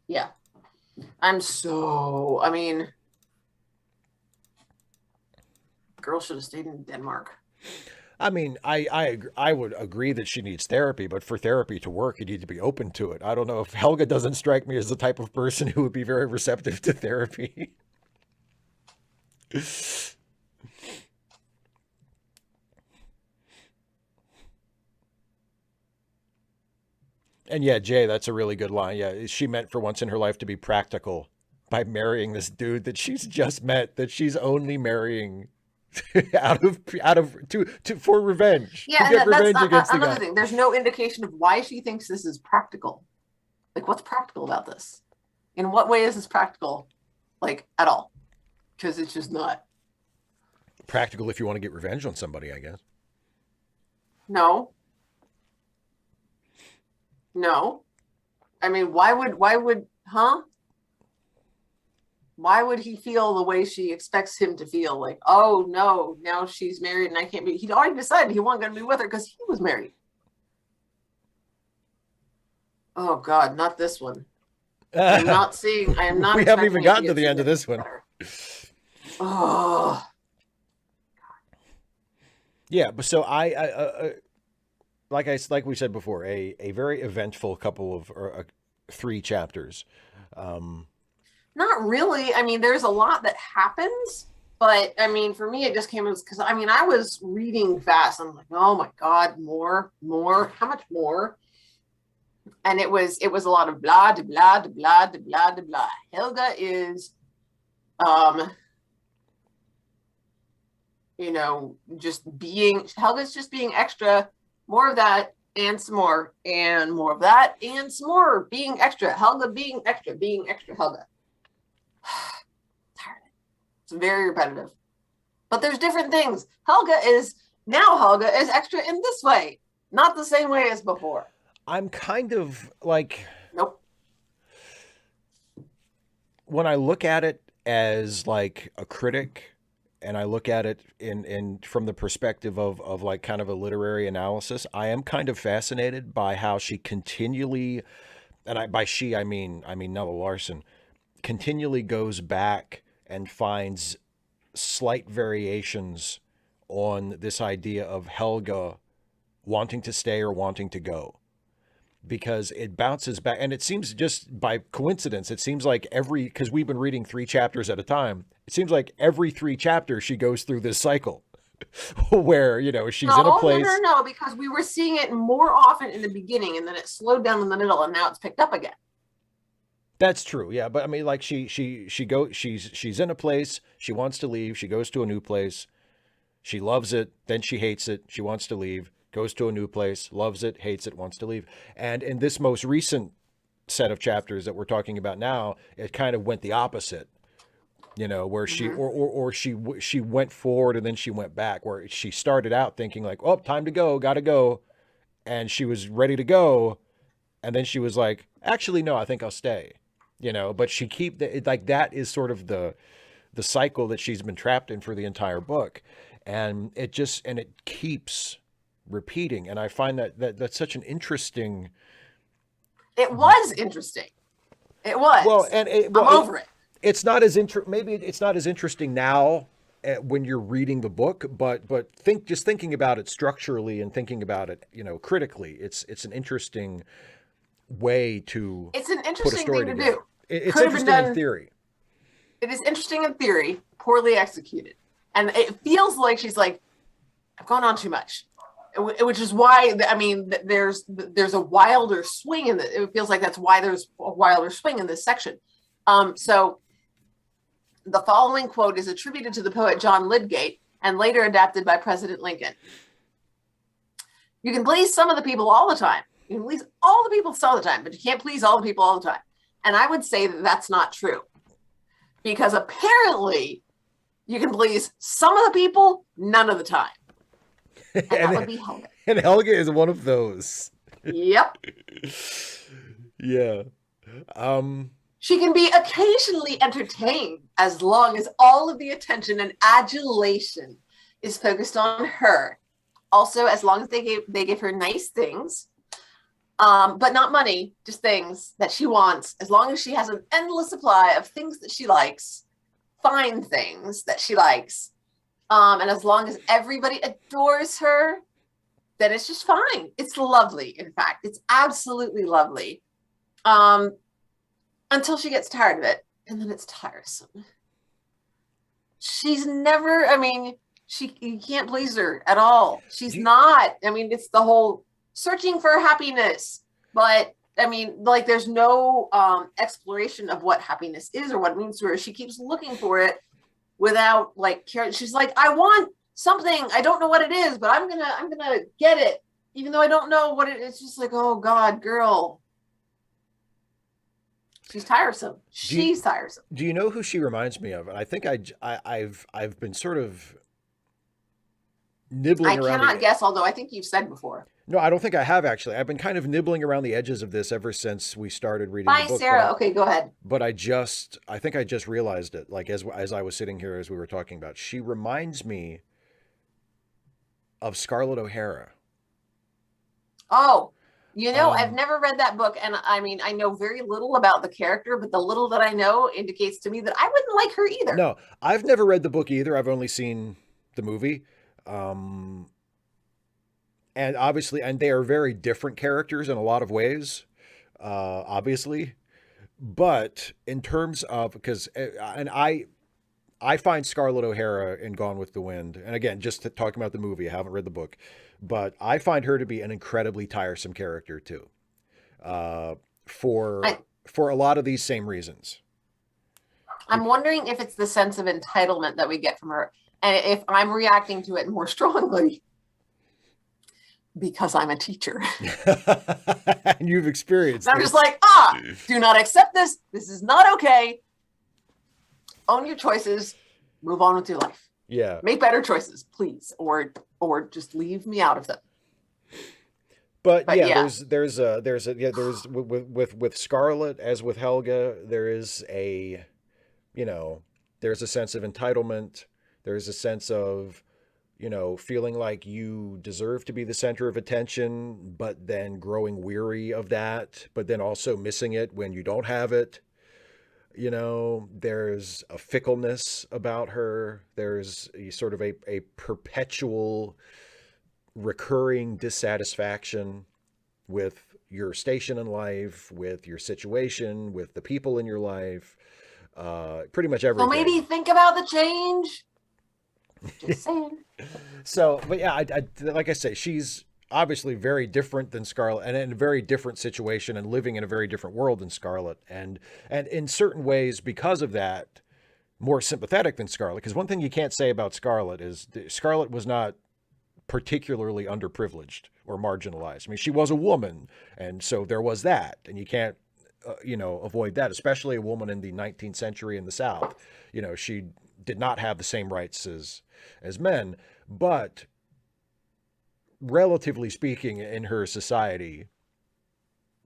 yeah. I mean, girl should have stayed in Denmark. I mean, I would agree that she needs therapy, but for therapy to work, you need to be open to it. I don't know if Helga doesn't strike me as the type of person who would be very receptive to therapy. And yeah, Jay, that's a really good line. Yeah, she meant for once in her life to be practical by marrying this dude that she's just met, that she's only marrying for revenge. Yeah, to get revenge against the another guy. thing. There's no indication of why she thinks this is practical. Like, what's practical about this? In what way is this practical? Like, at all? Because it's just not. Practical if you want to get revenge on somebody, I guess. No. I mean, why would he feel the way she expects him to feel? Like, oh no, now she's married and I can't be. He'd already decided he wasn't going to be with her because he was married. Oh God, not this one. I am not. We haven't even gotten to the end of this one. Oh. Yeah, but so I like we said before, a very eventful couple of 3 chapters. Not really. I mean, there's a lot that happens, but I mean, for me, it just came as because I mean, I was reading fast. I'm like, oh my God, more, how much more? And it was a lot of blah, de blah, de blah, de blah, de blah. Helga is, Helga's just being extra, more of that, and some more, and more of that, and some more, being extra. Helga being extra, Helga. Tired of it. It's very repetitive. But there's different things. Helga is extra in this way, not the same way as before. I'm kind of like, nope. When I look at it as like a critic, and I look at it in from the perspective of like kind of a literary analysis, I am kind of fascinated by how she continually, and by she I mean Nella Larson, continually goes back and finds slight variations on this idea of Helga wanting to stay or wanting to go, because it bounces back. And it seems, just by coincidence, it seems like because we've been reading 3 chapters at a time, it seems like every 3 chapters she goes through this cycle where, she's in a place. No, because we were seeing it more often in the beginning, and then it slowed down in the middle, and now it's picked up again. That's true. Yeah. But I mean, like she's in a place, she wants to leave. She goes to a new place. She loves it. Then she hates it. She wants to leave, goes to a new place, loves it, hates it, wants to leave. And in this most recent set of chapters that we're talking about now, it kind of went the opposite, where she, or she went forward and then she went back, where she started out thinking like, oh, time to go, gotta go. And she was ready to go. And then she was like, actually, no, I think I'll stay, but she like, that is sort of the cycle that she's been trapped in for the entire book. And it keeps repeating. And I find that's such an interesting. It was interesting. It was. Well, I'm over it. It's not as maybe it's not as interesting now when you're reading the book, but thinking about it structurally and thinking about it, critically, it's an interesting way to. It's an put a interesting story thing together. to do. It's interesting in theory. It is interesting in theory, poorly executed. And it feels like she's like, I've gone on too much, which is why, I mean, there's a wilder swing in it. It feels like that's why there's a wilder swing in this section. So the following quote is attributed to the poet John Lydgate and later adapted by President Lincoln. You can please some of the people all the time. You can please all the people all the time, but you can't please all the people all the time. And I would say that that's not true, because apparently you can please some of the people, none of the time. And that would be Helga. And Helga is one of those. Yep. Yeah. She can be occasionally entertained as long as all of the attention and adulation is focused on her. Also, as long as they give her nice things, but not money, just things that she wants. As long as she has an endless supply of things that she likes, fine things that she likes, and as long as everybody adores her, then it's just fine. It's lovely. In fact, it's absolutely lovely. Until she gets tired of it, and then it's tiresome. She's never, I mean, you can't please her at all. She's not, I mean, it's the whole searching for happiness, but I mean, like, there's no exploration of what happiness is or what it means to her. She keeps looking for it without like caring. She's like, I want something. I don't know what it is, but I'm gonna get it, even though I don't know what it is. It's just like, oh God, girl. She's tiresome. She's tiresome. Do you know who she reminds me of? And I think I've been sort of nibbling around. I cannot guess, although I think you've said before. No, I don't think I have, actually. I've been kind of nibbling around the edges of this ever since we started reading Bye, the book. Sarah. Okay, go ahead. But I think I just realized it, like as I was sitting here as we were talking about. She reminds me of Scarlett O'Hara. Oh, I've never read that book, and I mean, I know very little about the character, but the little that I know indicates to me that I wouldn't like her either. No, I've never read the book either. I've only seen the movie. And obviously, and they are very different characters in a lot of ways, obviously. But in terms of, and I find Scarlett O'Hara in Gone with the Wind, and again, just talking about the movie, I haven't read the book, but I find her to be an incredibly tiresome character too, for a lot of these same reasons. I'm wondering if it's the sense of entitlement that we get from her, and if I'm reacting to it more strongly because I'm a teacher. And you've experienced I'm just like, do not accept this. This is not okay. Own your choices. Move on with your life. Yeah. Make better choices, please, or just leave me out of them. But yeah, there's with Scarlett, as with Helga, there is a, there's a sense of entitlement. There's a sense of, feeling like you deserve to be the center of attention, but then growing weary of that, but then also missing it when you don't have it. You know, there's a fickleness about her. There's sort of a perpetual recurring dissatisfaction with your station in life, with your situation, with the people in your life, pretty much So maybe everything. think about the change. Just saying. So, but yeah, like I say, she's obviously very different than Scarlet, and in a very different situation, and living in a very different world than Scarlet, and in certain ways, because of that, more sympathetic than Scarlet. Because one thing you can't say about Scarlet is Scarlet was not particularly underprivileged or marginalized. I mean, she was a woman, and so there was that, and you can't, avoid that. Especially a woman in the 19th century in the South. You know, she did not have the same rights as men, but relatively speaking, in her society,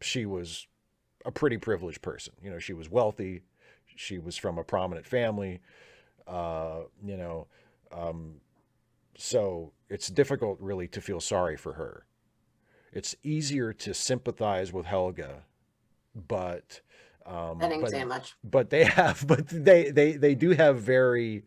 she was a pretty privileged person. You know, she was wealthy, she was from a prominent family, uh, you know, um, so it's difficult really to feel sorry for her. It's easier to sympathize with Helga, but I um, didn't but say much. but they have but they do have very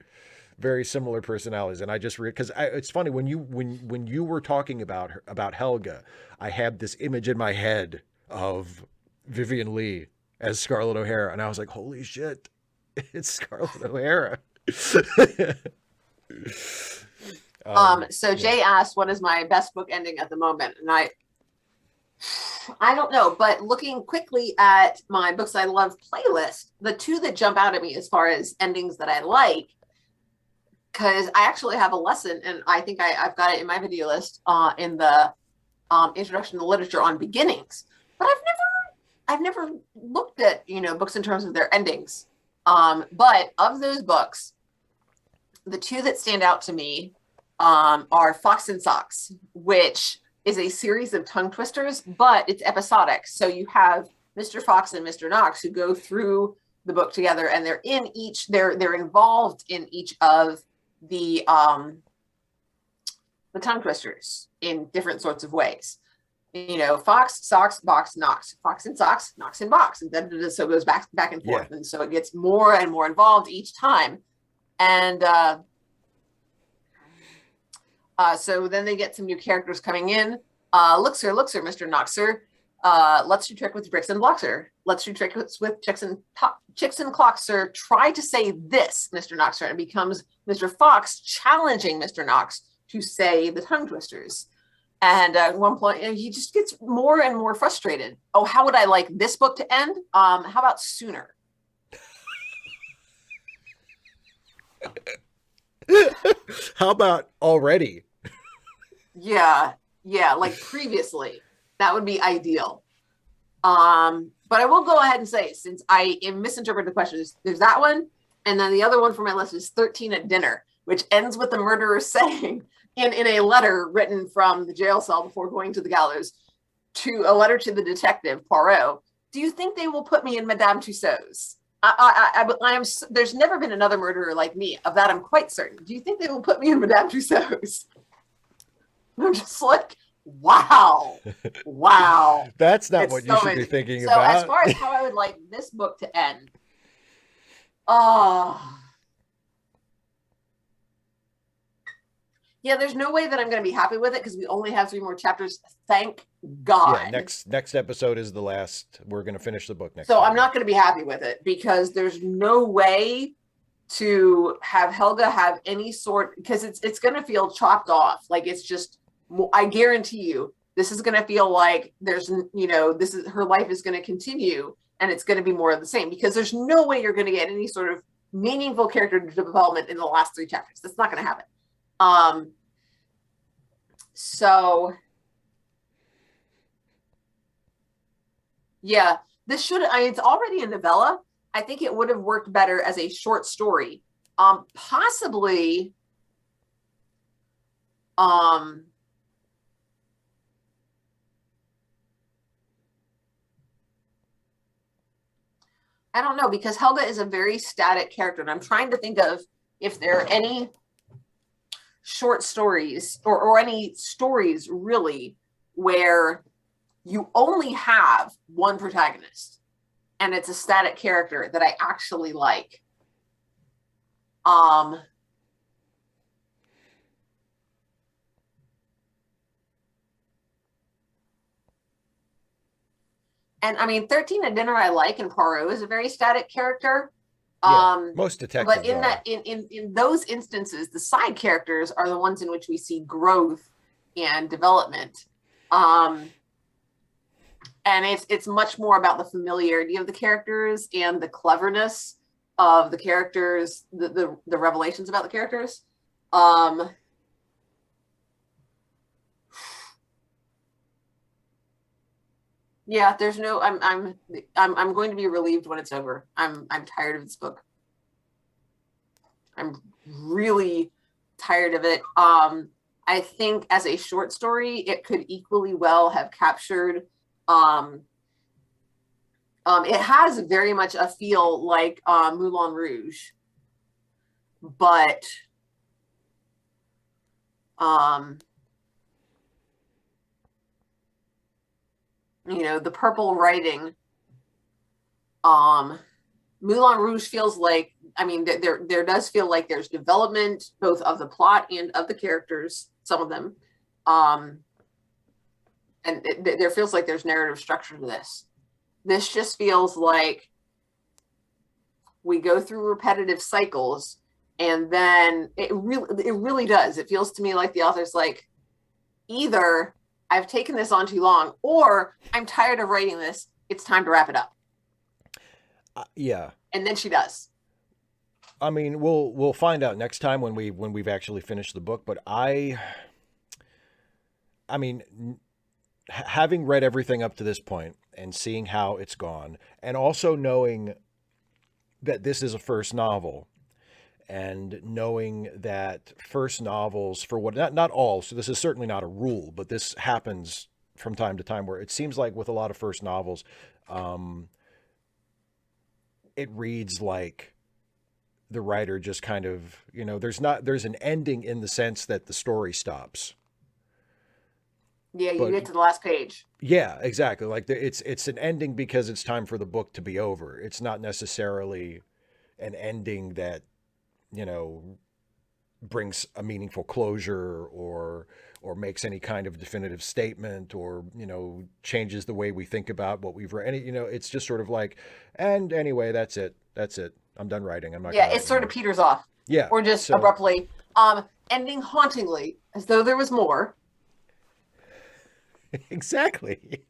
very similar personalities. And I just because it's funny when you were talking about her, about Helga, I had this image in my head of Vivian Lee as Scarlett O'Hara, and I was like, holy shit, it's Scarlett O'Hara. So Yeah. Jay asked, what is my best book ending at the moment? And I don't know, but looking quickly at my books I love playlist, the two that jump out at me as far as endings that I like, because I actually have a lesson, and I think I've got it in my video list in the introduction to literature on beginnings. But I've never looked at books in terms of their endings. But of those books, the two that stand out to me are Fox and Socks, which is a series of tongue twisters, but it's episodic. So you have Mr. Fox and Mr. Knox who go through the book together, and they're involved in each of the tongue twisters in different sorts of ways. Fox, socks, box, Knox, Fox and socks, Knox and box, and then so it goes back and forth, Yeah. and so it gets more and more involved each time. And so then they get some new characters coming in. Look, sir, Mr. Knoxer. Let's do trick with bricks and blocks, sir. Let's do trick with chicks and clocks, sir. Try to say this, Mr. Knoxer. And it becomes Mr. Fox challenging Mr. Knox to say the tongue twisters. And at one point, he just gets more and more frustrated. Oh, how would I like this book to end? How about sooner? How about already? Yeah, like previously. That would be ideal. But I will go ahead and say, since I misinterpreted the question, there's that one, and then the other one for my list is 13 at dinner, which ends with the murderer saying in a letter written from the jail cell before going to the gallows, to a letter to the detective Poirot. Do you think they will put me in Madame Tussauds? I am. There's never been another murderer like me. Of that, I'm quite certain. Do you think they will put me in Madame Tussauds? I'm just like, wow. That's not It's what so you should be amazing. thinking So about. as far as how I would like this book to end, yeah, there's no way that I'm going to be happy with it because we only have 3 more chapters. Thank God. Yeah, next episode is the last. We're going to finish the book next. So time. I'm not going to be happy with it because there's no way to have Helga have any sort, because it's going to feel chopped off. Like it's just, I guarantee you, this is going to feel like there's, this is her life is going to continue, and it's going to be more of the same, because there's no way you're going to get any sort of meaningful character development in the last 3 chapters. That's not going to happen. So yeah, it's already a novella. I think it would have worked better as a short story. Possibly, I don't know, because Helga is a very static character, and I'm trying to think of if there are any short stories or any stories really where you only have one protagonist. and it's a static character that I actually like. And I mean, 13 at Dinner I like, and Poirot is a very static character. Yeah, most detectives but in are. that in those instances, the side characters are the ones in which we see growth and development. And it's much more about the familiarity of the characters and the cleverness of the characters, the revelations about the characters. Yeah, there's no. I'm going to be relieved when it's over. I'm tired of this book. I'm really tired of it. I think as a short story, it could equally well have captured. It has very much a feel like Moulin Rouge, but you know, the purple writing. Moulin Rouge feels like, I mean, there does feel like there's development both of the plot and of the characters, some of them. And there feels like there's narrative structure to this. This just feels like we go through repetitive cycles, and then it really does. It feels to me like the author's like, either I've taken this on too long, or I'm tired of writing this. It's time to wrap it up. Yeah. And then she does. I mean, we'll find out next time when we've actually finished the book. But I mean, having read everything up to this point and seeing how it's gone, and also knowing that this is a first novel, and knowing that first novels, for what, not all, so this is certainly not a rule, but this happens from time to time, where it seems like with a lot of first novels, it reads like the writer just kind of, you know, there's an ending in the sense that the story stops. Yeah, you get to the last page. Yeah, exactly. Like it's an ending because it's time for the book to be over. It's not necessarily an ending that, you know, brings a meaningful closure or makes any kind of definitive statement, or, you know, changes the way we think about what we've read. You know, it's just sort of like, and anyway, that's it. I'm done writing. I'm not. Yeah, it sort of peters off. Yeah. Or just abruptly, ending hauntingly, as though there was more. Exactly.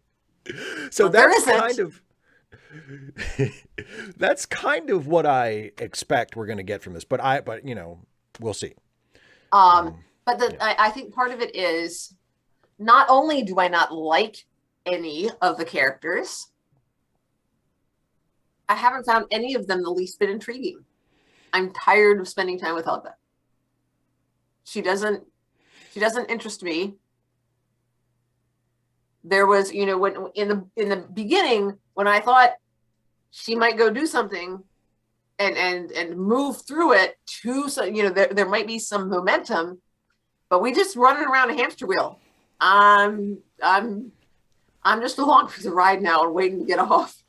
So that's kind of what I expect we're going to get from this. But you know, we'll see. I think part of it is, not only do I not like any of the characters, I haven't found any of them the least bit intriguing. I'm tired of spending time with Helga. She doesn't interest me. There was, you know, when in the beginning, when I thought she might go do something and move through it to, so, you know, there might be some momentum, but we just running around a hamster wheel. I'm just along for the ride now and waiting to get off.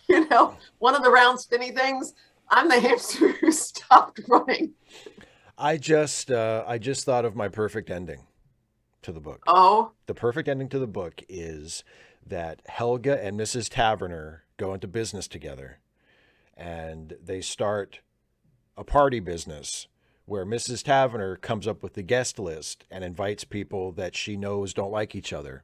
You know, one of the round spinny things. I'm the hamster who stopped running. I just thought of my perfect ending to the book. Oh, the perfect ending to the book is that Helga and Mrs. Taverner go into business together, and they start a party business where Mrs. Taverner comes up with the guest list and invites people that she knows don't like each other.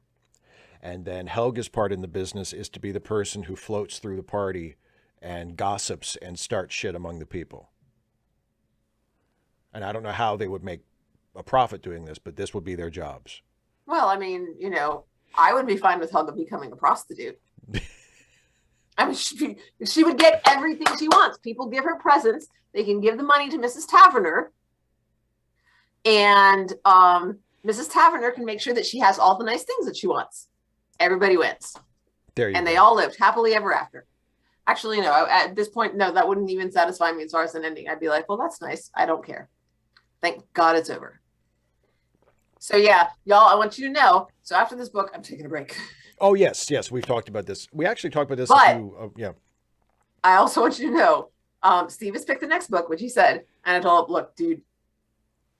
And then Helga's part in the business is to be the person who floats through the party and gossips and starts shit among the people. And I don't know how they would make a profit doing this, but this would be their jobs. Well, I mean, you know, I would be fine with Helga becoming a prostitute. I mean, she would get everything she wants. People give her presents. They can give the money to Mrs. Taverner. And Mrs. Taverner can make sure that she has all the nice things that she wants. Everybody wins. There you and go. They all lived happily ever after. Actually, no, at this point, no, that wouldn't even satisfy me as far as an ending. I'd be like, well, that's nice. I don't care. Thank God it's over. So yeah, y'all, I want you to know. So after this book, I'm taking a break. Oh yes, yes, we've talked about this. We actually talked about this a But few. Yeah. I also want you to know, Steve has picked the next book, which he said, and I told him, look, dude,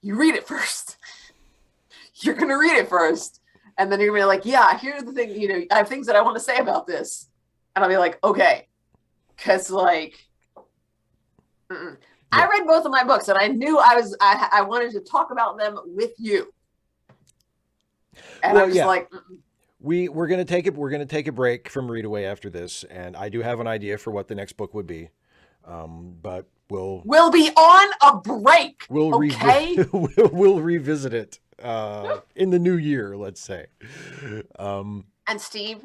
you read it first. You're gonna read it first, and then you're gonna be like, yeah, here's the thing. I have things that I want to say about this, and I'll be like, okay, because like, yeah. I read both of my books, and I knew I wanted to talk about them with you, and Well, I'm just yeah. like. We're gonna take it. We're gonna take a break from Read Away after this, and I do have an idea for what the next book would be. But we'll be on a break. Okay. we'll revisit it in the new year, let's say. And Steve,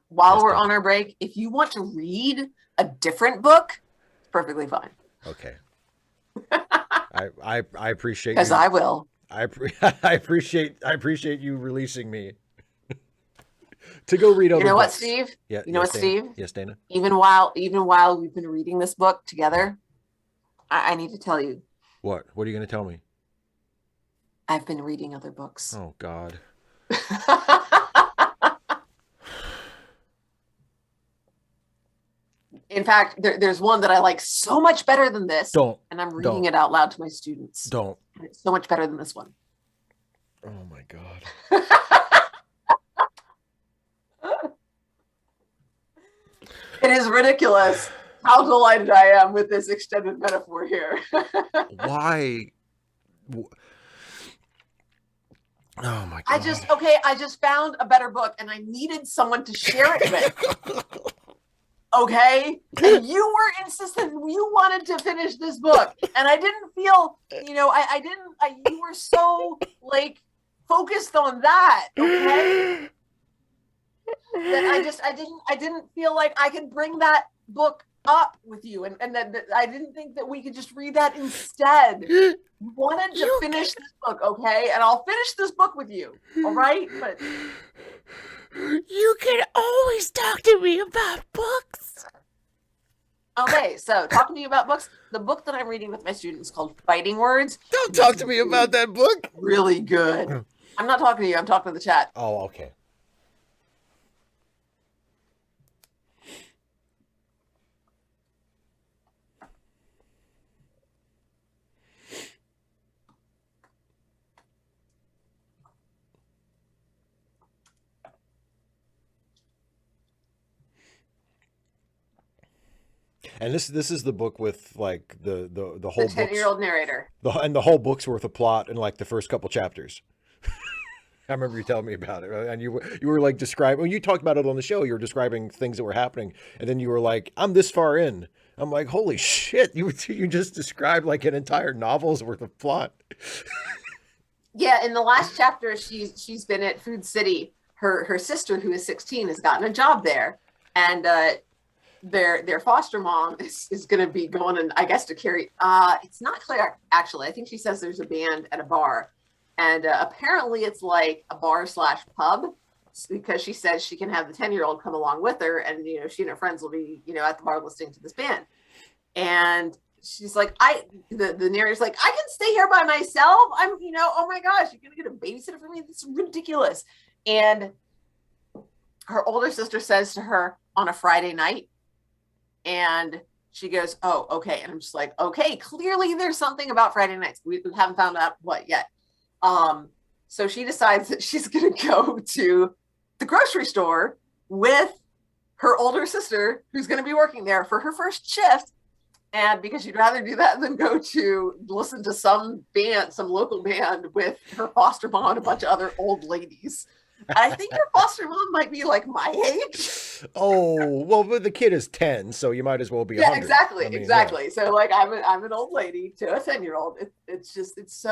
while Yes, we're Dana. on our break, if you want to read a different book, it's perfectly fine. Okay. I appreciate Because you. I will. I appreciate you releasing me to go read other You know what, books. Steve? Yeah. You know yes, what, Dana? Steve? Yes, Dana. Even while we've been reading this book together, I need to tell you, What? What are you going to tell me? I've been reading other books. Oh God. In fact, there's one that I like so much better than this, Don't. and I'm reading Don't. it out loud to my students. Don't. And it's so much better than this one. Oh my God. It is ridiculous how delighted I am with this extended metaphor here. Why? Oh my God. I just found a better book and I needed someone to share it with. Okay? And you were insistent you wanted to finish this book. And I didn't feel, you were so like focused on that. Okay? That I didn't feel like I could bring that book up with you, and that I didn't think that we could just read that instead. You wanted to finish this book, okay? And I'll finish this book with you, all right? But you can always talk to me about books. okay, so talk to me about books. The book that I'm reading with my students is called Fighting Words. Don't talk to me about that book. Really good. I'm not talking to you. I'm talking to the chat. Oh, okay. And this is the book with like the whole The 10-year-old narrator. the whole book's worth of plot in like the first couple chapters. I remember you telling me about it, and you were like describing. When you talked about it on the show, you were describing things that were happening, and then you were like, "I'm this far in." I'm like, "Holy shit!" You just described like an entire novel's worth of plot. Yeah, in the last chapter, she's been at Food City. Her sister, who is 16, has gotten a job there, and their foster mom is going to be going, and I guess to carry. It's not clear actually. I think she says there's a band at a bar, and apparently it's like a bar/pub, because she says she can have the 10-year-old come along with her, and she and her friends will be at the bar listening to this band, and she's like, the narrator's like, I can stay here by myself. I'm, oh my gosh, you're gonna get a babysitter for me? That's ridiculous. And her older sister says to her on a Friday night, and she goes, oh, okay. And I'm just like, okay, clearly there's something about Friday nights. We haven't found out what yet. So she decides that she's gonna go to the grocery store with her older sister, who's gonna be working there for her first shift. And because she'd rather do that than go to listen to some local band with her foster mom and a bunch of other old ladies. I think her foster mom might be like my age. Oh, well, but the kid is 10, so you might as well be 100. Exactly, I mean, exactly. Yeah. So like I'm an old lady to a 10-year-old. It's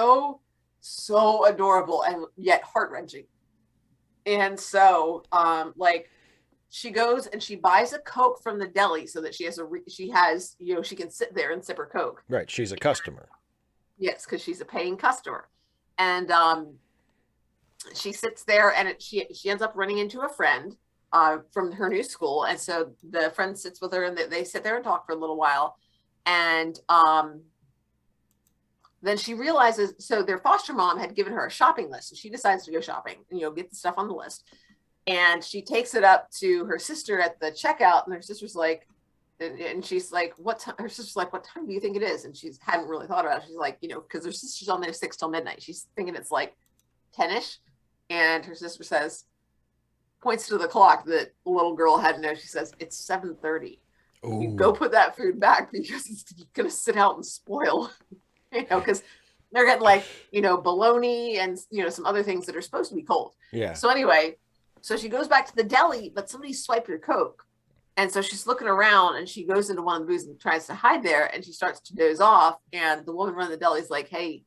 so adorable and yet heart-wrenching. And so like she goes and she buys a Coke from the deli so that she can sit there and sip her Coke. Right, she's a customer. Yes, because she's a paying customer, and she sits there, and she ends up running into a friend from her new school, and so the friend sits with her, and they sit there and talk for a little while, and then she realizes, so their foster mom had given her a shopping list, and she decides to go shopping and get the stuff on the list. And she takes it up to her sister at the checkout, and her sister's like, and she's like, what time? Her sister's like, what time do you think it is? And she hadn't really thought about it. She's like, because her sister's on there 6 till midnight. She's thinking it's like 10ish. And her sister says, points to the clock that the little girl had to know. She says, it's 7:30. You go put that food back because it's going to sit out and spoil, because they're getting like, bologna and, some other things that are supposed to be cold. Yeah. So anyway, so she goes back to the deli, but somebody swiped her Coke. And so she's looking around and she goes into one of the booths and tries to hide there, and she starts to doze off. And the woman running the deli is like, hey,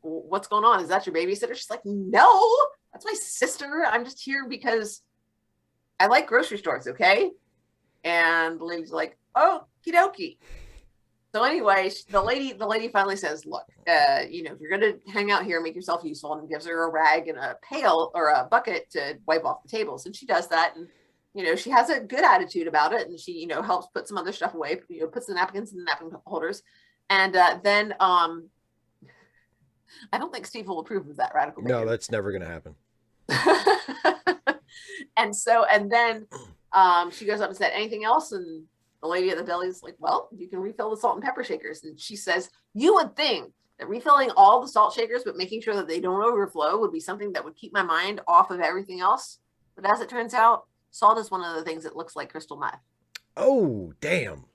what's going on? Is that your babysitter? She's like, no, that's my sister. I'm just here because I like grocery stores, okay? And the lady's like, okie dokie. So anyway, the lady finally says, look, if you're going to hang out here, make yourself useful, and gives her a rag and a pail or a bucket to wipe off the tables. And she does that. And, she has a good attitude about it. And she, helps put some other stuff away, puts the napkins in the napkin holders. And then I don't think Steve will approve of that radical behavior. No, that's never going to happen. And then she goes up and said, anything else? And the lady at the deli is like, well, you can refill the salt and pepper shakers. And she says, you would think that refilling all the salt shakers, but making sure that they don't overflow, would be something that would keep my mind off of everything else. But as it turns out, salt is one of the things that looks like crystal meth. Oh, damn.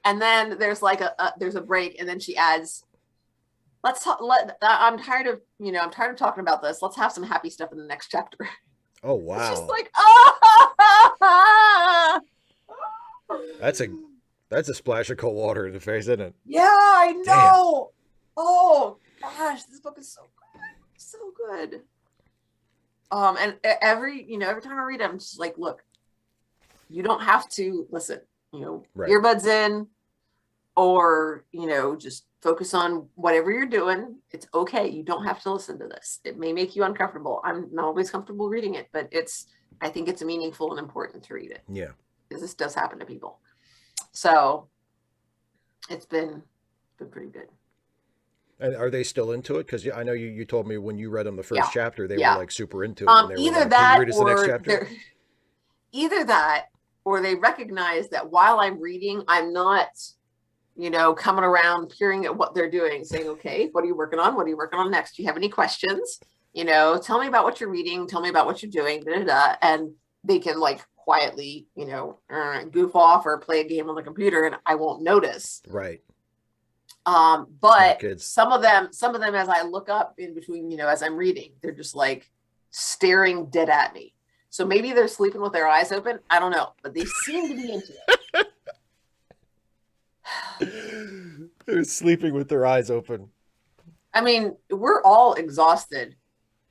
And then there's like there's a break, and then she adds, let's talk. I'm tired of talking about this. Let's have some happy stuff in the next chapter. Oh, wow. It's just like, That's a splash of cold water in the face, isn't it? yeah, I know. Damn. Oh gosh, this book is so good. And every time I read it, I'm just like, look, you don't have to listen. Right. Earbuds in, or just focus on whatever you're doing. It's okay. You don't have to listen to this. It may make you uncomfortable. I'm not always comfortable reading it, but I think it's meaningful and important to read it. Yeah. Because this does happen to people. So it's been pretty good. And are they still into it? Because I know you told me when you read them the first chapter, they were like super into it. And they either were like, that, can you read us the next chapter? Either that, or they recognize that while I'm reading, I'm not, coming around peering at what they're doing, saying, okay, what are you working on? What are you working on next? Do you have any questions? Tell me about what you're reading. Tell me about what you're doing. And they can like quietly, goof off or play a game on the computer, and I won't notice. Right. But some of them, as I look up in between, as I'm reading, they're just like staring dead at me. So maybe they're sleeping with their eyes open. I don't know, but they seem to be into it. They're sleeping with their eyes open. I mean, we're all exhausted.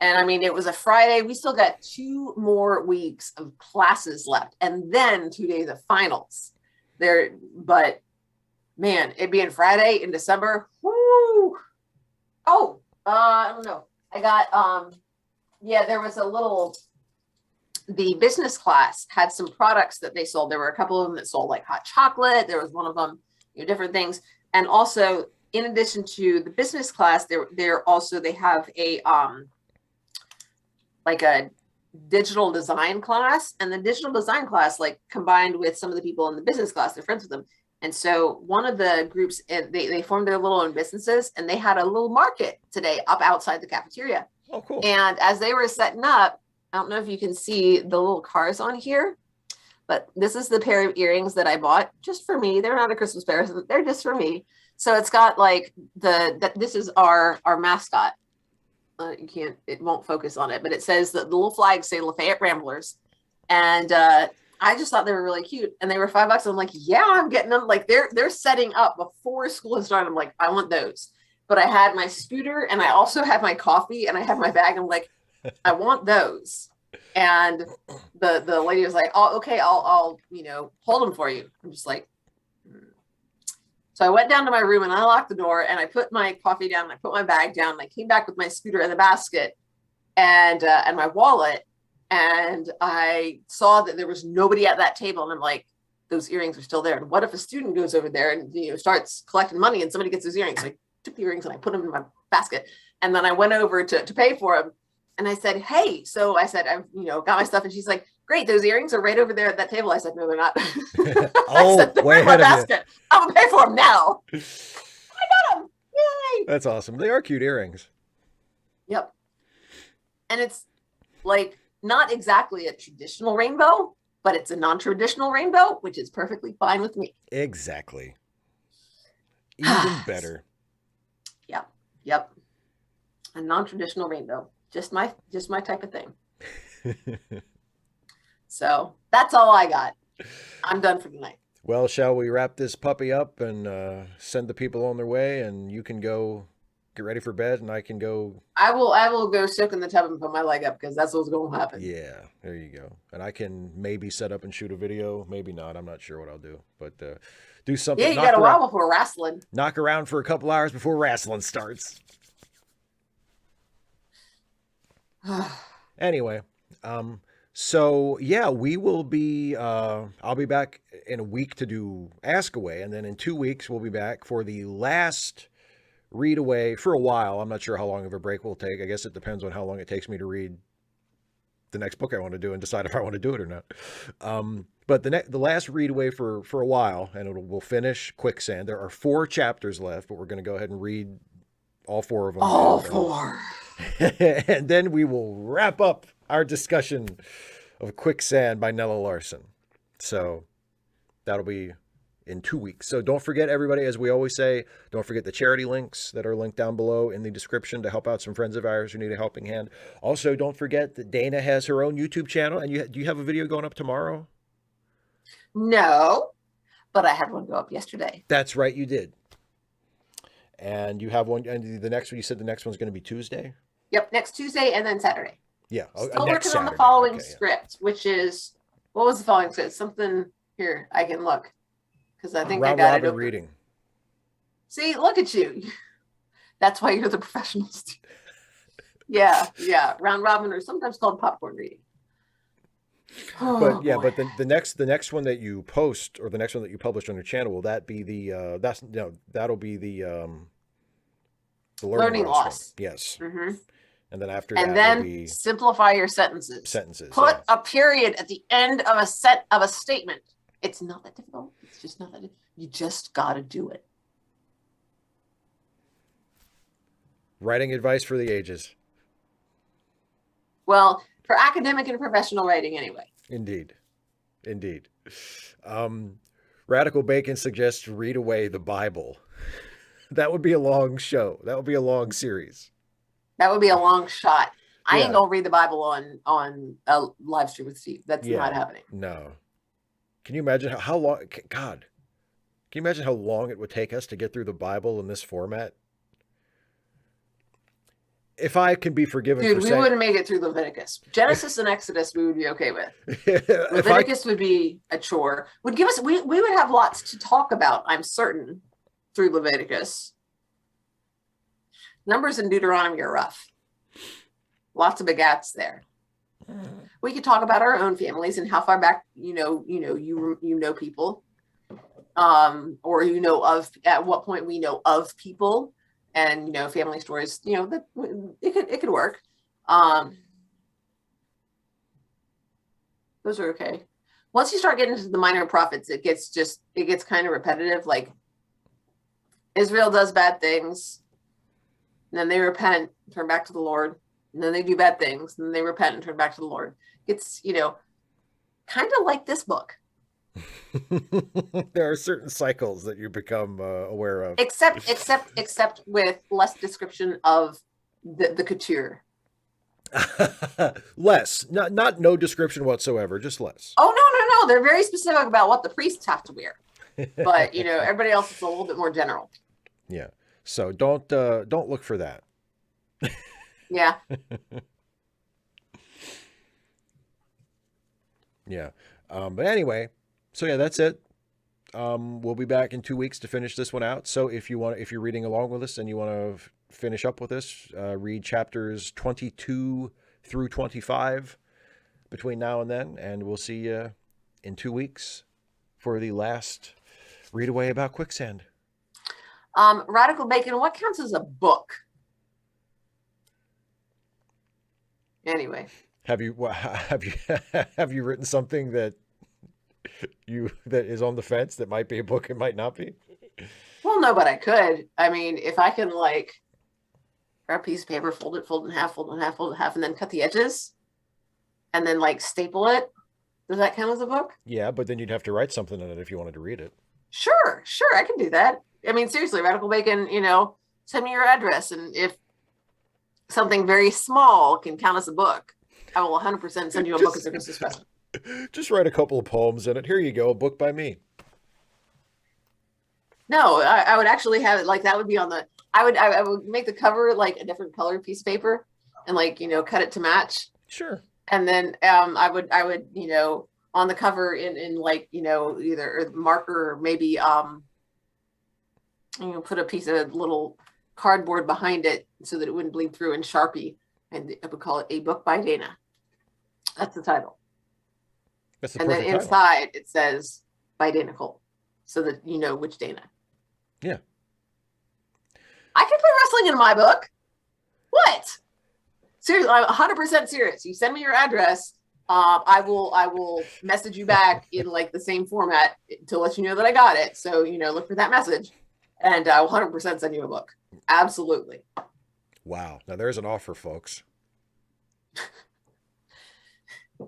And I mean, it was a Friday. We still got 2 more weeks of classes left, and then 2 days of finals there. But man, it being Friday in December. Woo! Oh, I don't know. I got, there was the business class had some products that they sold. There were a couple of them that sold like hot chocolate. There was one of them, different things. And also, in addition to the business class, they have a, like a digital design class, and the digital design class like combined with some of the people in the business class, they're friends with them. And so one of the groups, they formed their little own businesses, and they had a little market today up outside the cafeteria. Oh, cool. And as they were setting up, I don't know if you can see the little cars on here, but this is the pair of earrings that I bought just for me. They're not a Christmas pair, so they're just for me. So it's got like this is our mascot. It won't focus on it, but it says that the little flags say Lafayette Ramblers. And I just thought they were really cute, and they were $5. And I'm like, yeah, I'm getting them. Like they're setting up before school has started. I'm like, I want those. But I had my scooter, and I also had my coffee, and I had my bag. I'm like, I want those. And the lady was like, oh, okay, I'll hold them for you. I'm just like, So I went down to my room and I locked the door, and I put my coffee down, and I put my bag down, and I came back with my scooter and the basket and my wallet. And I saw that there was nobody at that table. And I'm like, those earrings are still there. And what if a student goes over there and starts collecting money and somebody gets those earrings? So I took the earrings and I put them in my basket. And then I went over to pay for them. And I said, hey, so I said, I've, got my stuff. And she's like, great, those earrings are right over there at that table. I said, no, they're not. Oh, I said, they're way in my ahead of you. basket. I'm going to pay for them now. I got them. Yay. That's awesome. They are cute earrings. Yep. And it's like not exactly a traditional rainbow, but it's a non-traditional rainbow, which is perfectly fine with me. Exactly. Even better. Yep. A non-traditional rainbow. Just my type of thing. So that's all I got. I'm done for the night. Well, shall we wrap this puppy up and send the people on their way, and you can go get ready for bed, and I can go. I will go soak in the tub and put my leg up because that's what's going to happen. Yeah, there you go. And I can maybe set up and shoot a video, maybe not. I'm not sure what I'll do, but do something. Yeah, you got a while before wrestling. Knock around for a couple hours before wrestling starts. Anyway, so yeah, we will be, I'll be back in a week to do Ask Away, and then in 2 weeks, we'll be back for the last read away for a while. I'm not sure how long of a break we'll take. I guess it depends on how long it takes me to read the next book I want to do and decide if I want to do it or not. But the last read away for a while, and we'll finish Quicksand. There are 4 chapters left, but we're going to go ahead and read all 4 of them. All 4. And then we will wrap up our discussion of Quicksand by Nella Larson. So that'll be in 2 weeks. So don't forget, everybody, as we always say, don't forget the charity links that are linked down below in the description to help out some friends of ours who need a helping hand. Also, don't forget that Dana has her own YouTube channel. And do you have a video going up tomorrow? No, but I had one go up yesterday. That's right, you did. And you have one, and the next one, you said the next one's going to be Tuesday? Yep, next Tuesday and then Saturday. Yeah. Still next working on the Saturday. following Okay, yeah. script, which is, what was the following script? Something here, I can look. Because I think I Round got robin it open. reading. See, look at you. That's why you're the professionals. Yeah. Round robin, or sometimes called popcorn reading. But yeah, boy. but the next one that you post, or the next one that you publish on your channel, will that be the that'll be the learning loss one. Yes. Mm-hmm. And then after And that then will be simplify your sentences. Put yeah. a period at the end of a statement. It's not that difficult. It's just not that difficult. You just got to do it. Writing advice for the ages. Well, for academic and professional writing anyway. Indeed. Radical Bacon suggests read away the Bible. That would be a long show. That would be a long series. That would be a long shot. I Yeah. ain't gonna read the Bible on a live stream with Steve. That's not happening. No. Can you imagine how long? God, can you imagine how long it would take us to get through the Bible in this format? If I can be forgiven Dude, for we saying, wouldn't make it through Leviticus. Genesis and Exodus we would be okay with. if Leviticus would be a chore. Would give us we would have lots to talk about, I'm certain, through Leviticus. Numbers and Deuteronomy are rough. Lots of begats there. We could talk about our own families and how far back you know people, or at what point we know of people, and family stories. That it could work. Those are okay. Once you start getting into the minor prophets, it gets kind of repetitive. Like Israel does bad things, and then they repent, turn back to the Lord. And then they do bad things, and then they repent and turn back to the Lord. It's, kind of like this book. there are certain cycles that you become aware of. Except with less description of the couture. Less. Not no description whatsoever, just less. Oh, no. They're very specific about what the priests have to wear. But, everybody else is a little bit more general. Yeah. So don't look for that. Yeah. Yeah. But anyway, so yeah, that's it. We'll be back in 2 weeks to finish this one out. So if you're reading along with us and you want to finish up with us, read chapters 22 through 25 between now and then, and we'll see you in 2 weeks for the last read away about Quicksand. Radical Bacon, what counts as a book? Anyway, Have you have you written something that is on the fence that might be a book, it might not be? well, no, but I could. I mean, if I can like grab a piece of paper, fold it in half, fold it in half, fold it in half, and then cut the edges, and then like staple it. Does that count as a book? Yeah, but then you'd have to write something in it if you wanted to read it. Sure, I can do that. I mean, seriously, Radical Bacon, send me your address, and if something very small can count as a book, I will 100% send you a book as a Christmas present. Just write a couple of poems in it. Here you go, a book by me. No, I would actually have it like that would be on the. I would make the cover like a different colored piece of paper, and like cut it to match. Sure. And then I would on the cover in like either marker or maybe put a piece of little cardboard behind it so that it wouldn't bleed through in Sharpie, and I would call it A Book by Dana. That's the title. That's the And then perfect title. inside it says by Dana Cole, so that you know which Dana. Yeah. I can put wrestling in my book. What? Seriously, I'm 100% serious. You send me your address. I will message you back in like the same format to let you know that I got it. So, look for that message, and I will 100% send you a book. Absolutely. Wow. Now there's an offer, folks.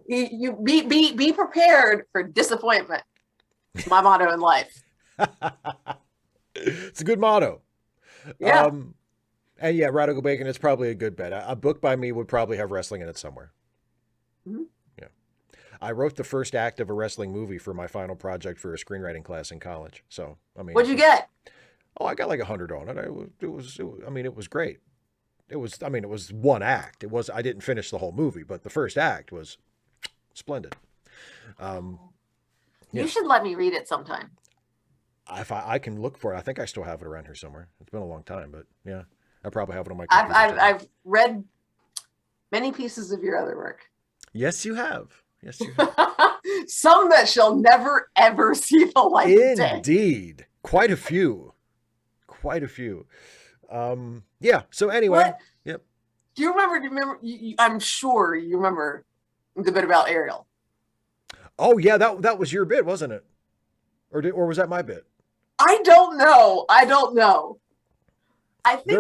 You be prepared for disappointment. It's my motto in life. It's a good motto. Yeah. And yeah, Radical Bacon is probably a good bet. A book by me would probably have wrestling in it somewhere. Mhm. Yeah. I wrote the first act of a wrestling movie for my final project for a screenwriting class in college. So, I mean, What'd you get? Oh, I got like 100 on it. It was great. It was one act. I didn't finish the whole movie, but the first act was splendid. Yeah. You should let me read it sometime. If I can look for it, I think I still have it around here somewhere. It's been a long time, but yeah, I probably have it on my computer. I've read many pieces of your other work. Yes, you have. Yes, you have. Some that shall never ever see the light of day. Indeed, quite a few. Yeah. So anyway, What? Yep. Do you remember? I'm sure you remember the bit about Ariel. Oh yeah, that was your bit, wasn't it? Or was that my bit? I don't know. I think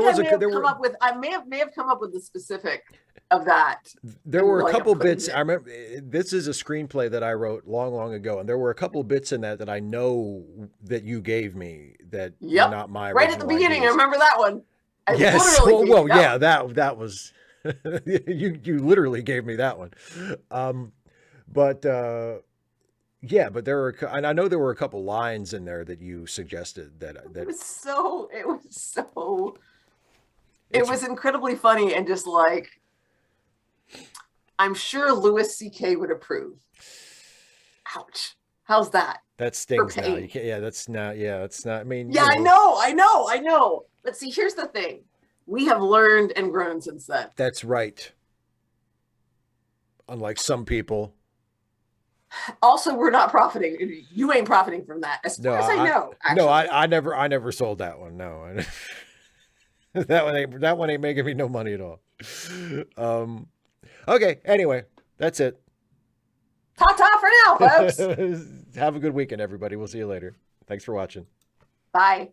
I may have come up with the specific of that. There were a Like couple put it bits. in. I remember this is a screenplay that I wrote long ago, and there were a couple bits in that I know that you gave me that Yep. were not my Right at the original beginning, I ideas. remember that one. I Yes. literally Well, gave you yeah, that was you literally gave me that one. But yeah, but there were, and I know there were a couple lines in there that you suggested that It was incredibly funny, and just like, I'm sure Louis C.K. would approve. Ouch. How's that? that stings now. pain. You can't. Yeah, that's not. Yeah, that's not. I mean, Yeah, you know, I know. But see, here's the thing. We have learned and grown since then. that's right. Unlike some people. Also, we're not profiting. You ain't profiting from that, as far as I know. No, actually. I never sold that one. No, that one ain't making me no money at all. Okay. Anyway, that's it. Ta-ta for now, folks. Have a good weekend, everybody. We'll see you later. Thanks for watching. Bye.